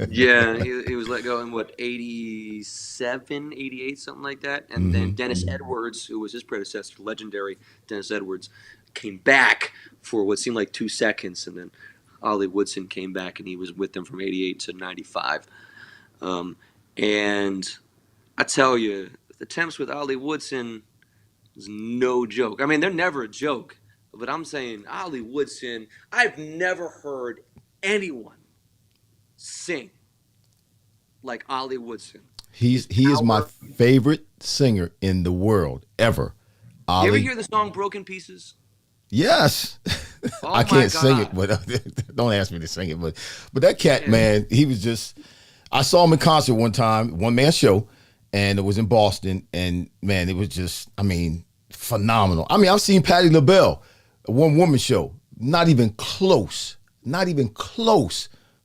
yeah, he was let go in what, 87, 88, something like that. And then Mm-hmm. Dennis Edwards, who was his predecessor, legendary Dennis Edwards, came back for what seemed like 2 seconds, and then Ollie Woodson came back, and he was with them from '88 to '95. Um, and I tell you, the Temps with Ollie Woodson is no joke. I mean, they're never a joke, but I'm saying Ollie Woodson. I've never heard anyone sing like Ollie Woodson. His He is my power. favorite singer in the world ever. You ever Ollie. hear the song "Broken Pieces"? Yes. Oh I my can't sing it, God! but don't ask me to sing it. But that cat, Man. man, he was just. I saw him in concert one time, one man show, and it was in Boston. And man, it was just, I mean, phenomenal. I mean, I've seen Patti LaBelle, a one woman show, not even close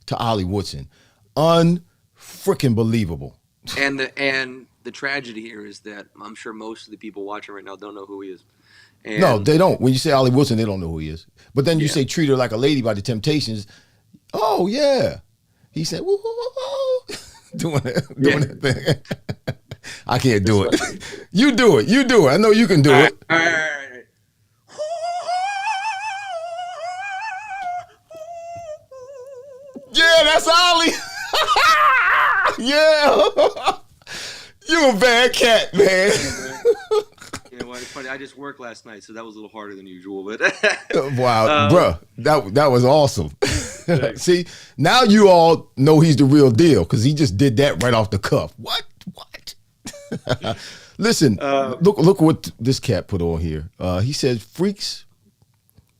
to Ollie Woodson. Unfreaking believable. And the tragedy here is that I'm sure most of the people watching right now don't know who he is. No, And they don't. When you say Ollie Woodson, they don't know who he is. But then you yeah, say Treat Her Like a Lady by the Temptations. Oh, yeah. He said, woo, woo, woo, woo. doing yeah, that thing. I can't it's do it. like You do it. You do it. I know you can do it. All right. Yeah, that's Ollie. Yeah. You a bad cat, man. You know what? It's funny. I just worked last night, so that was a little harder than usual. But wow, bruh, that was awesome. See, now you all know he's the real deal because he just did that right off the cuff. What? Listen, look what this cat put on here. He says, "Freaks."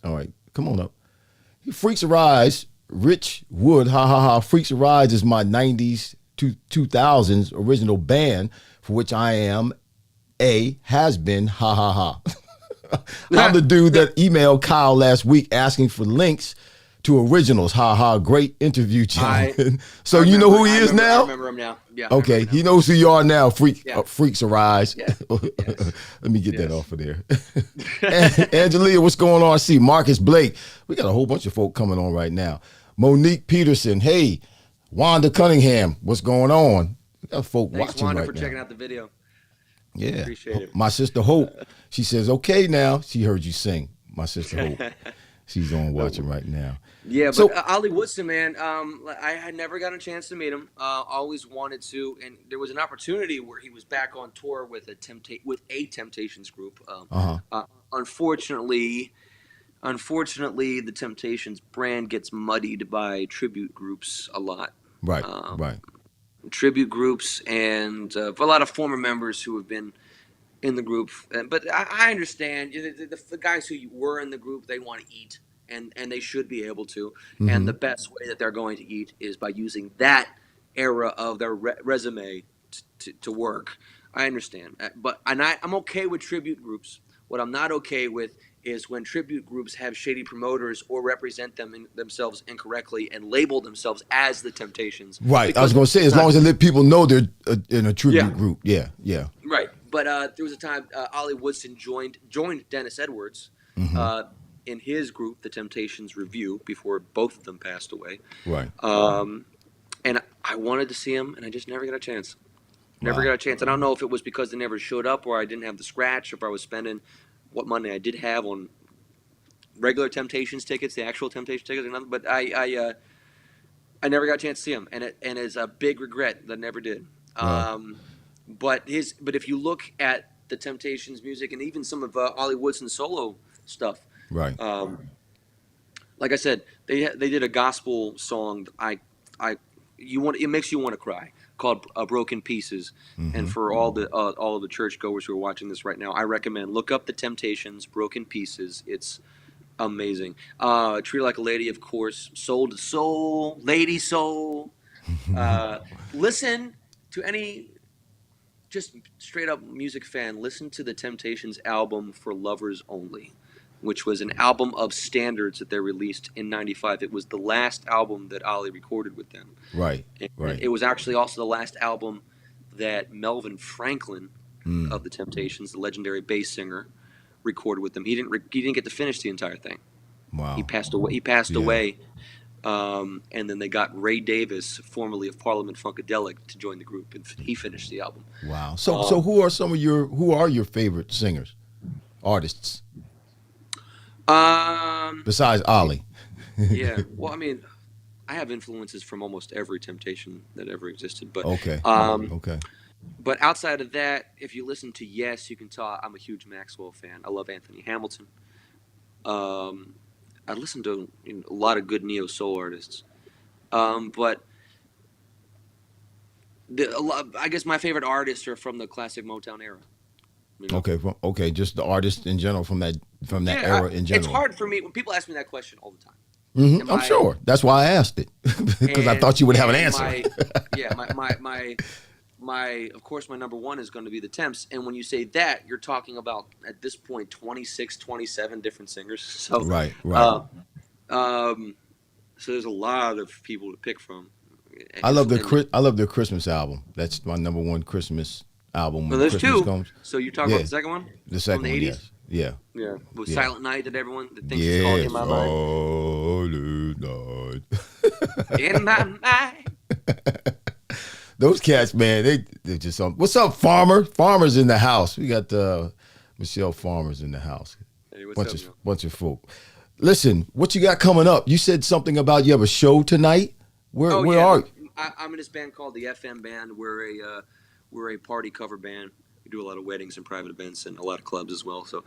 All right, come on up. Freaks Arise, Rich Wood, ha ha ha. Freaks Arise is my 90s to 2000s original band for which I am has been, ha ha ha. I'm the dude that emailed Kyle last week asking for links to originals. Ha ha, great interview, gentlemen. So you know who he is now? I remember him now. Yeah. Okay, he knows who you are now. Freaks Arise. Yeah. Yes. Let me get that off of there. Angelia, what's going on? I see Marcus Blake. We got a whole bunch of folk coming on right now. Monique Peterson. Hey, Wanda Cunningham. What's going on? We got folk Thanks, watching Wanda, right for now. checking out the video. Yeah. Appreciate it. My sister Hope. She says, okay now. She heard you sing. My sister Hope. She's on watching right now. Yeah, but So- Ollie Woodson, man, I had never got a chance to meet him. Always wanted to, and there was an opportunity where he was back on tour with a Temptations group. Unfortunately, the Temptations brand gets muddied by tribute groups a lot. Right, right. Tribute groups and for a lot of former members who have been in the group. But I understand the guys who were in the group, they want to eat. And they should be able to. Mm-hmm. And the best way that they're going to eat is by using that era of their resume to work. I understand. But I'm okay with tribute groups. What I'm not okay with is when tribute groups have shady promoters or represent themselves incorrectly and label themselves as the Temptations. Right. I was going to say, as long as they let people know they're in a tribute group. Yeah, yeah. Right. But there was a time Ollie Woodson joined Dennis Edwards in his group, the Temptations Review, before both of them passed away. Right. And I wanted to see him, and I just never got a chance. Never got a chance. I don't know if it was because they never showed up or I didn't have the scratch, or if I was spending what money I did have on regular Temptations tickets, the actual Temptations tickets, or nothing. But I never got a chance to see him, and it's a big regret that I never did. Right. But if you look at the Temptations music and even some of Ollie Woodson's solo stuff, Right. like I said, they did a gospel song. It makes you want to cry, called "Broken Pieces." Mm-hmm. And for all of the churchgoers who are watching this right now, I recommend look up the Temptations, "Broken Pieces." It's amazing. Treat Like a Lady, of course. Soul to Soul, Lady Soul. Listen to any just straight up music fan. Listen to the Temptations album For Lovers Only, which was an album of standards that they released in '95. It was the last album that Ollie recorded with them. Right, and right. It was actually also the last album that Melvin Franklin of the Temptations, the legendary bass singer, recorded with them. He didn't get to finish the entire thing. Wow. He passed away. And then they got Ray Davis, formerly of Parliament Funkadelic, to join the group, and he finished the album. Wow. So who are your favorite singers, artists? Besides Ollie. Yeah. Well, I mean, I have influences from almost every Temptation that ever existed. But Okay. Okay. But outside of that, if you listen to Yes, you can tell I'm a huge Maxwell fan. I love Anthony Hamilton. I listen to a lot of good neo soul artists. But I guess my favorite artists are from the classic Motown era. You know? Okay. Just the artists in general from that era in general. It's hard for me when people ask me that question all the time. Mm-hmm. I'm sure. That's why I asked it, because I thought you would have an answer. Of course, my number one is going to be the Temps. And when you say that, you're talking about, at this point, 26, 27 different singers. So, right. So there's a lot of people to pick from. I love their Christmas album. That's my number one Christmas album. Well, there's Christmas two. Comes. So you're talking about the second one? The second from one, the 80s? yes. Yeah. Yeah. With Silent Night that everyone that thinks is called In My Mind. Silent Night. In My Mind. Those cats, man, they're just on. What's up, Farmer? Farmer's in the house. We got Michelle Farmer's in the house. Hey, what's Bunch up, of yo? bunch of folk. Listen, what you got coming up? You said something about you have a show tonight. Oh Where yeah, are you? I'm in this band called the FM Band. We're a party cover band. We do a lot of weddings and private events and a lot of clubs as well. So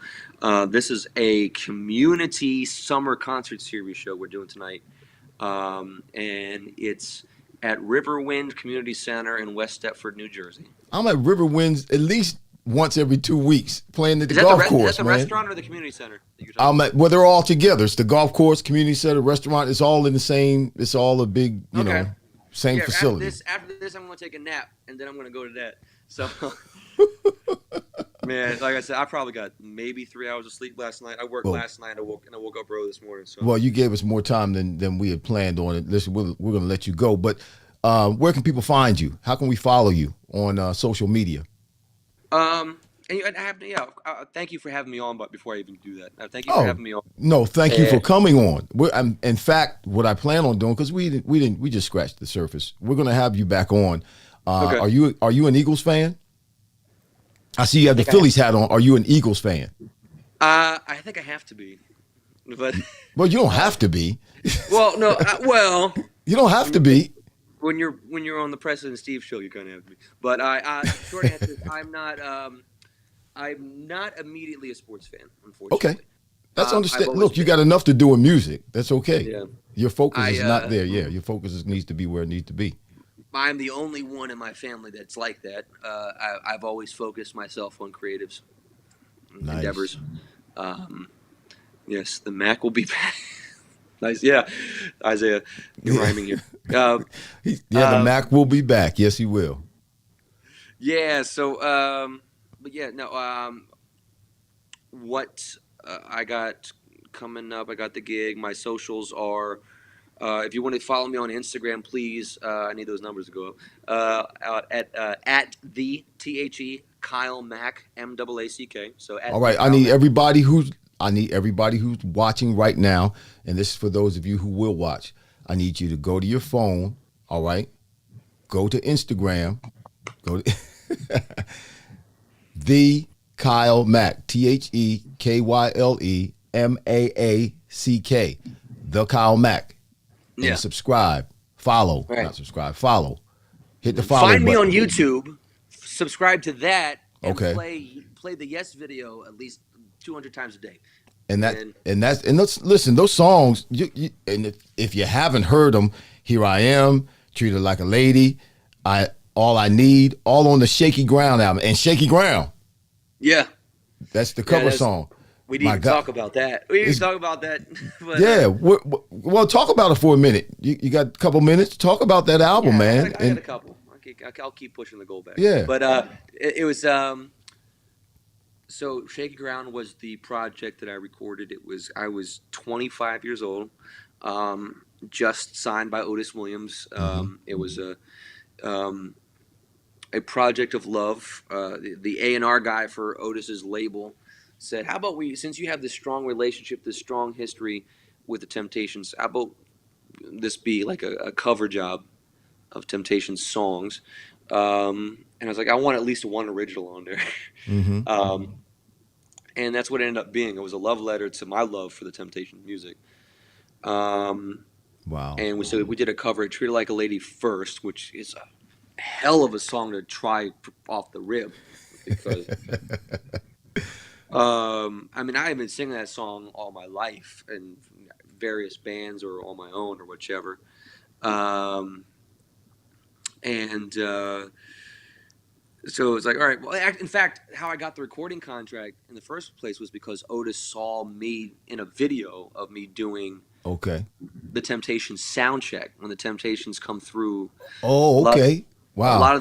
this is a community summer concert series show we're doing tonight, and it's at Riverwind Community Center in West Deptford, New Jersey. I'm at River Winds at least once every 2 weeks playing at the Is that the golf is that course, the man. restaurant or the community center that you're talking I'm at, well, they're all together. It's the golf course, community center, restaurant. It's all in the same. It's all a big, about? Okay. same Yeah. facility. After this, I'm gonna take a nap and then I'm gonna go to that. So. Man, like I said, I probably got maybe 3 hours of sleep last night. I worked Well, last night. I woke up early this morning. So, well, you gave us more time than we had planned on it. Listen, we're going to let you go, but where can people find you? How can we follow you on social media? and I have, yeah. Thank you for having me on. But before I even do that, thank you for Oh, having me on. no, thank you for And coming on. In fact, what I plan on doing, because we just scratched the surface. We're going to have you back on. okay, Are you an Eagles fan? I see you I have the think I have. Phillies hat on. Are you an Eagles fan? I think I have to be, but Well, you don't uh, have to be. well, no, well, You don't have to be. when you're on the President Steve show, you kind of have to be. But short answer is I'm not immediately a sports fan, Okay. unfortunately. That's I've understand. always Look, you been. got enough to do in music. That's okay. Yeah. Your focus I is not there. Yeah, your focus needs to be where it needs to be. I'm the only one in my family that's like that. I've always focused myself on creatives Nice. endeavors. Um, yes, the Mac will be back. Nice, yeah, Isaiah, you're Yeah, rhyming here. Uh, the uh, Mac will be back. Yes, he will. yeah. So, but yeah, no. What I got coming up? I got the gig. My socials are. If you want to follow me on Instagram, please. I need those numbers to go up. At the Kyle Mack Maack. So All at the right. Kyle Mack. I need everybody who's watching right now, and this is for those of you who will watch. I need you to go to your phone. All right. Go to Instagram. Go to the Kyle Mack. TheKyleMaack. The Kyle Mack. And Yeah. subscribe. Follow. Right. Not subscribe. Follow. Hit the follow Find me on button. YouTube. Subscribe to that and Okay. play the Yes video at least 200 times a day. And that And and that's and let's listen. Those songs, and if you haven't heard them, "Here I Am," "Treat Her Like a Lady," "All I Need," all on the Shaky Ground album. And Shaky Ground, yeah, that's the yeah, cover song. we didn't My even God, talk about that. We didn't even it's talk about that. But yeah. Well, talk about it for a minute. You got a couple minutes. Talk about that album, yeah, man. I got a And couple. I'll keep pushing the goal back. yeah, But it was so Shaky Ground was the project that I recorded. I was 25 years old, just signed by Otis Williams. hmm It was um, a project of love. The A&R guy for Otis's label said, "How about since you have this strong relationship, this strong history with the Temptations, how about this be like a cover job of Temptations songs?" And I was like, I want at least one original on there. hmm um, and that's what it ended up being. It was a love letter to my love for the Temptation music. Um, Wow. and we did a cover, "Treat Her Like a Lady" first, which is a hell of a song to try off the rib because I mean, I have been singing that song all my life in various bands or on my own or whichever. Um, and So it was like, all right. Well, in fact, how I got the recording contract in the first place was because Otis saw me in a video of me doing Okay. the Temptations sound check when the Temptations come through. A Oh, lot, okay. a Wow. lot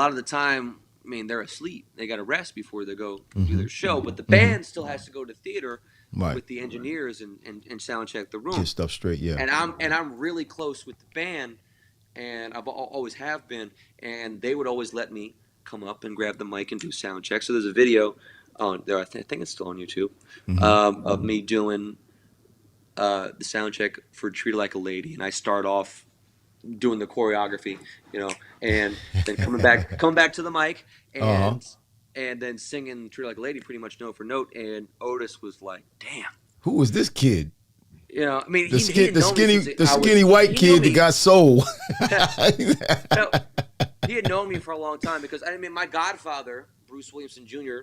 of the time, I mean, they're asleep. They got to rest before they go do hmm their show. But the hmm band still has to go to theater Right. with the engineers and sound check the Get room. stuff straight. Yeah. And I'm really close with the band, and always have been. And they would always let me come up and grab the mic and do sound check. So there's a video on there. I think it's still on YouTube, hmm of me doing the sound check for "Treat Her Like a Lady," and I start off doing the choreography, and then coming back to the mic Uh-huh. and then singing "Treat Like a Lady" pretty much note for note. And Otis was like, "Damn." Who was this kid? I mean, The he skin, didn't know me since the I was. skinny white He knew kid that me. got soul. No, he had known me for a long time because I mean, my godfather, Bruce Williamson Jr.,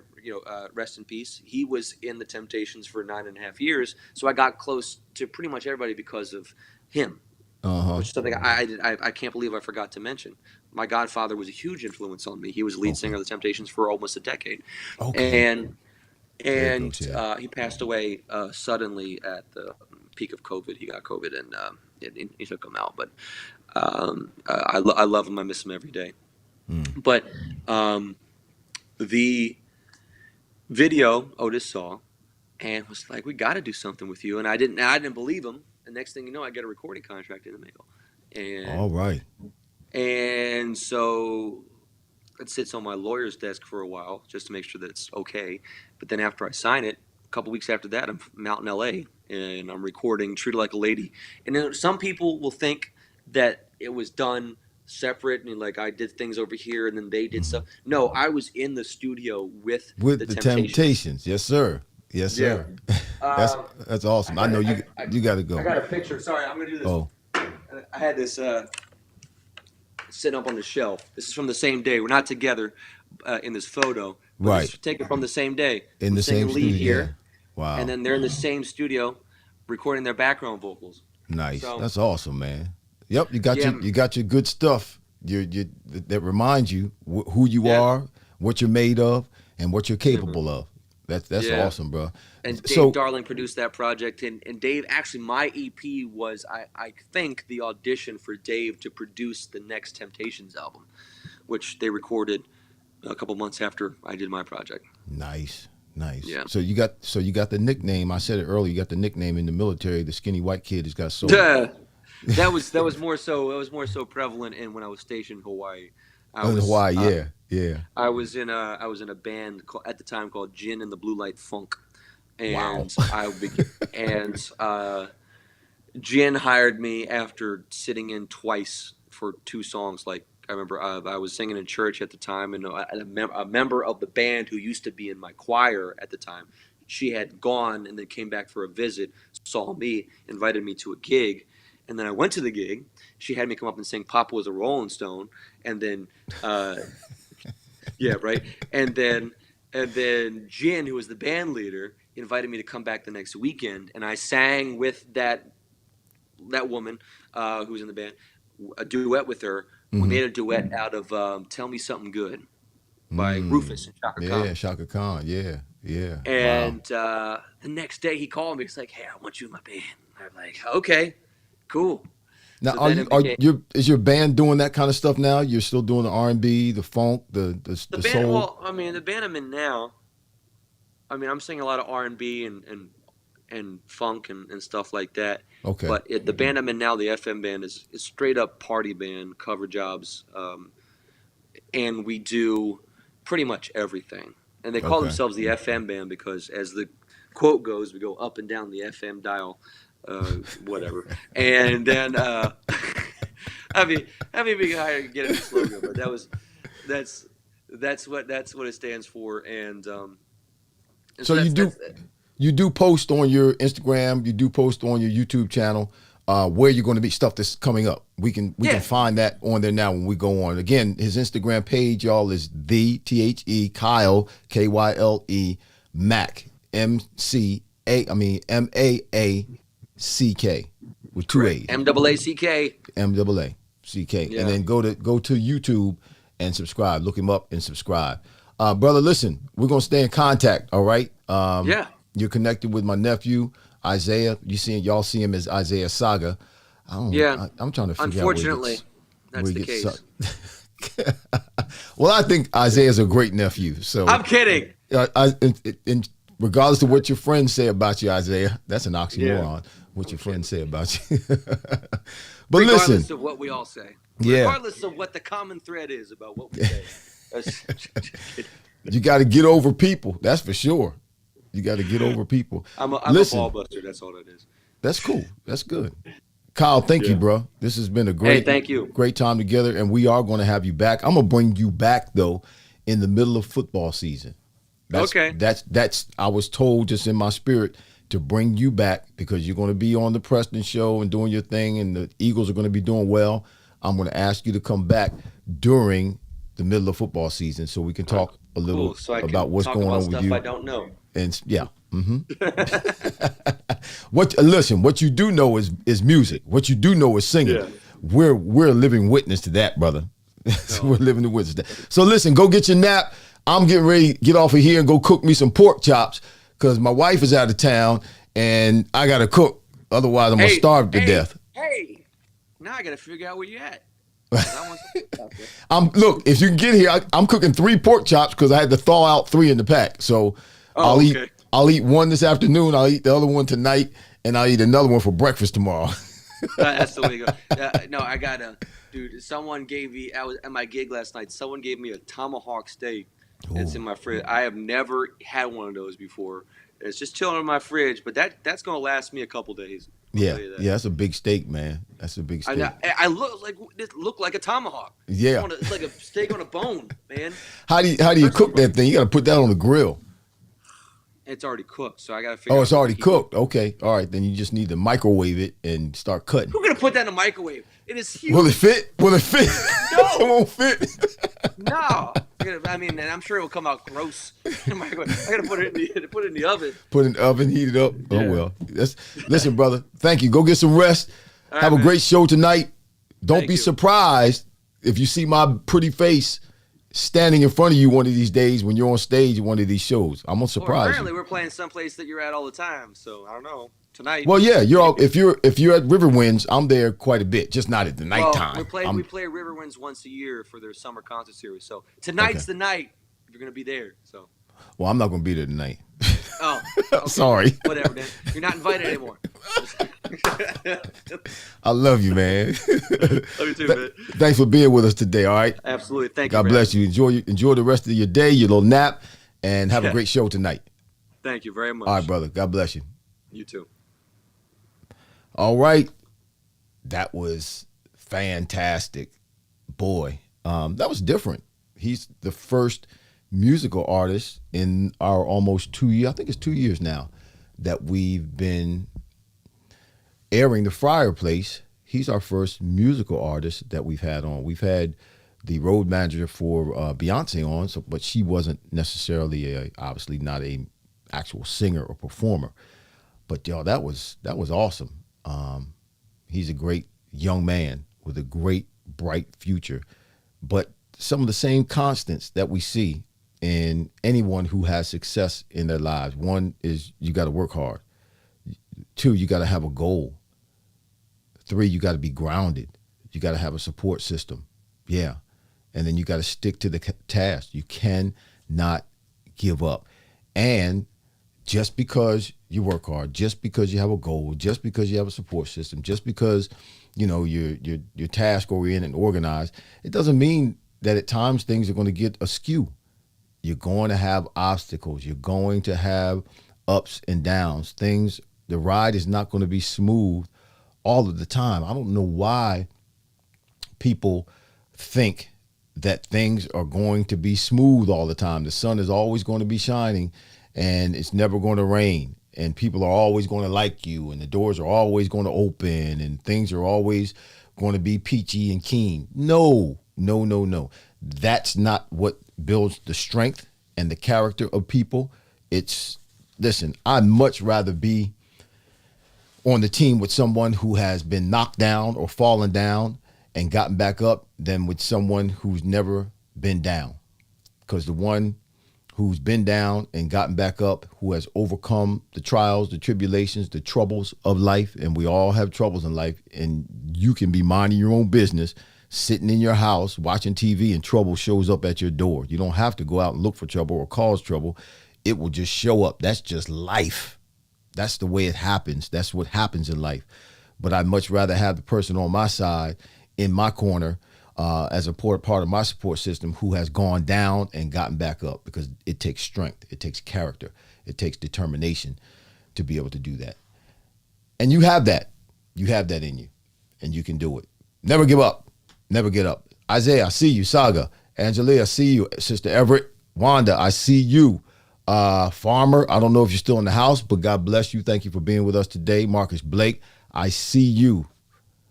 rest in peace. He was in the Temptations for 9.5 years, so I got close to pretty much everybody because of him, Uh-huh. which is something I can't believe I forgot to mention. My godfather was a huge influence on me. He was the lead Okay. singer of the Temptations for almost a decade, Okay. and There it goes. Yeah. he passed away suddenly at the peak of COVID. He got COVID, and he took him out. But I love him. I miss him every day. Mm. But um, the video Otis saw and was like, "We got to do something with you." And I didn't believe him. And next thing you know, I get a recording contract in the mail, All and right. so it sits on my lawyer's desk for a while just to make sure that it's okay. But then after I sign it, a couple weeks after that, I'm out in LA and I'm recording "Treated Like a Lady." And then some people will think that it was done separate and like I did things over here and then they did Mhm. stuff. No, I was in the studio with the With the Temptations. Temptations. Yes, sir. Yes, Yeah. sir. that's Um, that's awesome. I know you got to I go. got a picture. Sorry, I'm gonna do this. Oh, I had this sitting up on the shelf. This is from the same day. We're not together in this photo, but this right. is taken from the same day. In I'm the same singing lead studio. Yeah. here, and Wow. then they're in the same studio recording their background vocals. Nice. So That's awesome, man. Yep. yeah, You got your good stuff. That reminds you who you yeah, are, what you're made of, and what you're mhm, capable of. That's yeah. awesome, bro. And Dave So Darling produced that project, and Dave actually my EP was I think the audition for Dave to produce the next Temptations album, which they recorded a couple months after I did my project. nice. Nice. Yeah. So you got the nickname. I said it earlier. You got the nickname in the military. The skinny white kid has got soul. That was more so prevalent in when I was stationed in Hawaii. I In was Hawaii, yeah, yeah. I was in a band at the time called Gin and the Blue Light Funk, Wow. and Gin hired me after sitting in twice for two songs. Like I remember I was singing in church at the time, and a member of the band who used to be in my choir at the time, she had gone and then came back for a visit, saw me, invited me to a gig, and then I went to the gig. She had me come up and sing "Papa Was a Rolling Stone," and then yeah, right, and then Jin, who was the band leader, invited me to come back the next weekend, and I sang with that woman who was in the band, a duet with her. We Hmm. made a duet out of "Tell Me Something Good" by Mm. Rufus and Chaka Yeah, Khan. Shaka Khan. Yeah, yeah. Wow. And the next day he called me. He's like, "Hey, I want you in my band." I'm like, "Okay, cool." Now, So then it became is your band doing that kind of stuff now? You're still doing the R&B, the funk, the the band. soul. Well, I mean, the band I'm in now. I mean, I'm singing a lot of R&B and funk and stuff like that. Okay. But the band I'm in now, the FM band, is straight up party band, cover jobs, and we do pretty much everything. And they call Okay. themselves the FM band because, as the quote goes, we go up and down the FM dial, whatever. And then, we can hire get a new slogan, but that's that's what it stands for. And So so that's you do post on your Instagram, you do post on your YouTube channel where you're going to be, stuff that's coming up. We can yeah, find that on there now when we go on. Again, his Instagram page, y'all, is the THE Kyle KYLE Mack MAACK with two correct. A's. MAACK. MAACK. And Yeah, then go to YouTube and subscribe. Look him up and subscribe. Brother, listen, we're gonna stay in contact, all right? yeah, You're connected with my nephew, Isaiah. Y'all see him as Isaiah Saga. yeah. I'm trying to figure out Unfortunately, where that's he the gets case. well, I think Isaiah's a great nephew. So I'm kidding. and regardless of what your friends say about you, Isaiah, that's an Yeah, oxymoron. What I'm your friends kidding. say about you. But listen, Regardless of what we all say, yeah, regardless of what the common thread is about what we say. Just kidding. you got to get over people. That's for sure. You got to get over people. I'm a Listen, ball buster. That's all that is. that's cool. That's good. Kyle, thank you, Yeah. bro. This has been a Hey, thank you. great time together, and we are going to have you back. I'm gonna bring you back though in the middle of football season. Okay. That's I was told just in my spirit to bring you back because you're going to be on the Preston show and doing your thing, and the Eagles are going to be doing well. I'm going to ask you to come back during the middle of football season so we can talk a little Cool. So I about can what's talk going about on with stuff you. I don't know. And yeah. Listen, what you do know is music. What you do know is singing. Yeah. We're a living witness to that, brother. We're living the witness to that. So listen, go get your nap. I'm getting ready to get off of here and go cook me some pork chops because my wife is out of town and I gotta cook. Otherwise, I'm gonna starve to death. Hey, now I gotta figure out where you at. 'Cause I want some- Look, if you can get here, I'm cooking 3 pork chops because I had to thaw out 3 in the pack. So I'll eat one this afternoon. I'll eat the other one tonight, and I'll eat another one for breakfast tomorrow. That's the way to go. No, I got dude. Someone gave me. I was at my gig last night. Someone gave me a tomahawk steak. It's in my fridge. I have never had one of those before. It's just chilling in my fridge, but that's gonna last me a couple days. Yeah, that's a big steak, man. That's a big steak. I look like a tomahawk. Yeah, it's like a steak on a bone, man. How do you cook that thing? You got to put that on the grill. It's already cooked, so I got to figure. Oh, it's already cooked. Okay, all right. Then you just need to microwave it and start cutting. Who's gonna put that in the microwave? It is huge. Will it fit? Will it fit? No, it won't fit. No. I mean, and I'm sure it will come out gross. I gotta put it in the oven. Put it in the oven, heat it up. Yeah. Oh well. Listen, brother. Thank you. Go get some rest. All Have right, a great show tonight. Don't Thank be you. surprised if you see my pretty face standing in front of you one of these days when you're on stage at one of these shows. I'm gonna surprise apparently you. we're playing someplace that you're at all the time, so I don't know. Tonight. Well, yeah, if you're at Riverwinds, I'm there quite a bit, just not at the nighttime. We play Riverwinds once a year for their summer concert series. So tonight's the night you're gonna be there. So. Well, I'm not gonna be there tonight. Oh, okay. Sorry. Whatever, then. You're not invited anymore. I love you, man. Love you too, man. Thanks for being with us today. All right. Absolutely. Thank you. God bless you. Enjoy the rest of your day, your little nap, and have a great show tonight. Thank you very much. All right, brother. God bless you. You too. All right. That was fantastic. Boy, that was different. He's the first musical artist in our almost 2 years, I think it's 2 years now, that we've been airing the Fryar Place. He's our first musical artist that we've had on. We've had the road manager for Beyonce on, but she wasn't necessarily obviously not a actual singer or performer. But y'all, that was awesome. He's a great young man with a great, bright future. But some of the same constants that we see in anyone who has success in their lives. One is you got to work hard. 2, you got to have a goal. 3, you got to be grounded. You got to have a support system. Yeah. And then you got to stick to the task. You cannot give up. And just because you work hard, just because you have a goal, just because you have a support system, just because you're task oriented and organized, it doesn't mean that at times things are going to get askew. You're going to have obstacles. You're going to have ups and downs. The ride is not going to be smooth all of the time. I don't know why people think that things are going to be smooth all the time. The sun is always going to be shining and it's never going to rain. And people are always going to like you, and the doors are always going to open, and things are always going to be peachy and keen. No. That's not what builds the strength and the character of people. Listen, I'd much rather be on the team with someone who has been knocked down or fallen down and gotten back up than with someone who's never been down. Because the one who's been down and gotten back up, who has overcome the trials, the tribulations, the troubles of life, and we all have troubles in life, and you can be minding your own business, sitting in your house, watching TV, and trouble shows up at your door. You don't have to go out and look for trouble or cause trouble. It will just show up. That's just life. That's the way it happens. That's what happens in life. But I'd much rather have the person on my side, in my corner, as a part of my support system, who has gone down and gotten back up, because it takes strength, it takes character, it takes determination to be able to do that. And you have that in you. and you can do it. Never give up. Never get up. Isaiah, I see you. Saga. Angelia, I see you. Sister Everett. Wanda, I see you. Farmer, I don't know if you're still in the house, but God bless you. Thank you for being with us today. Marcus Blake, I see you.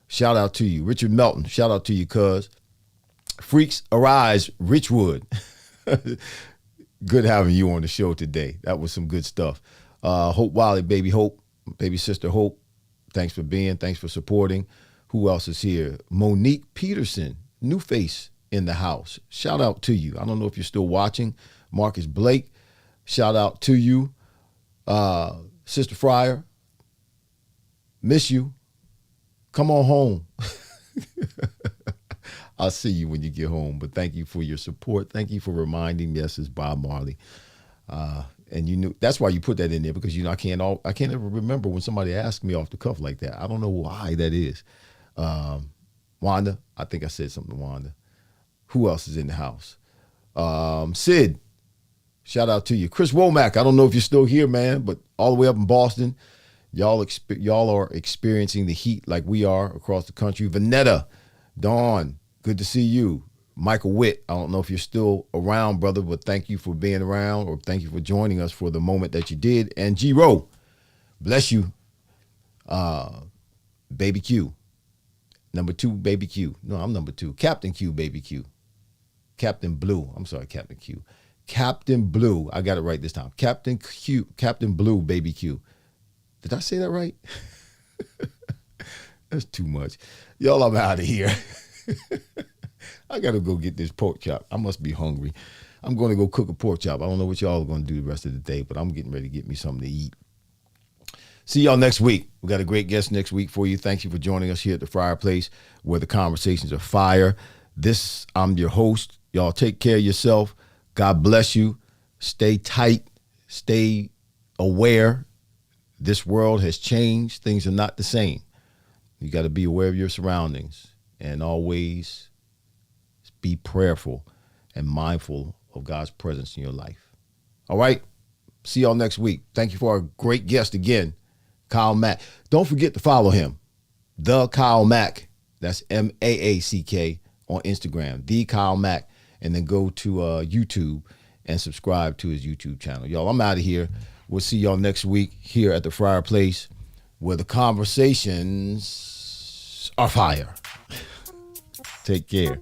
Shout out to you. Richard Melton, shout out to you, cuz. Freaks Arise, Richwood. Good having you on the show today. That was some good stuff. Hope Wiley, baby Hope, baby sister Hope. Thanks for being, thanks for supporting. Who else is here? Monique Peterson, new face in the house. Shout out to you. I don't know if you're still watching. Marcus Blake, shout out to you. Sister Fryar, miss you. Come on home. I'll see you when you get home, but thank you for your support. Thank you for reminding me. Yes, it's Bob Marley. And you knew that's why you put that in there, because I can't ever remember when somebody asked me off the cuff like that. I don't know why that is. Wanda, I think I said something to Wanda. Who else is in the house? Sid, shout out to you. Chris Womack, I don't know if you're still here, man, but all the way up in Boston, y'all are experiencing the heat like we are across the country. Vanetta, Dawn, good to see you. Michael Witt, I don't know if you're still around, brother, but thank you for being around, or thank you for joining us for the moment that you did. And G-Ro, bless you. Baby Q. Number 2, Baby Q. No, I'm number 2. Captain Q, Baby Q. Captain Blue. I'm sorry, Captain Q. Captain Blue. I got it right this time. Captain Q. Captain Blue, Baby Q. Did I say that right? That's too much. Y'all, I'm out of here. I got to go get this pork chop. I must be hungry. I'm going to go cook a pork chop. I don't know what y'all are going to do the rest of the day, but I'm getting ready to get me something to eat. See y'all next week. We got a great guest next week for you. Thank you for joining us here at the Fryar Place, where the conversations are fire. I'm your host. Y'all take care of yourself. God bless you. Stay tight. Stay aware. This world has changed. Things are not the same. You got to be aware of your surroundings, and always be prayerful and mindful of God's presence in your life. All right. See y'all next week. Thank you for our great guest again, Kyle Maack. Don't forget to follow him, The Kyle Maack. That's Maack on Instagram, The Kyle Maack. And then go to YouTube and subscribe to his YouTube channel. Y'all, I'm out of here. We'll see y'all next week here at the Fryar Place, where the conversations are fire. Take care.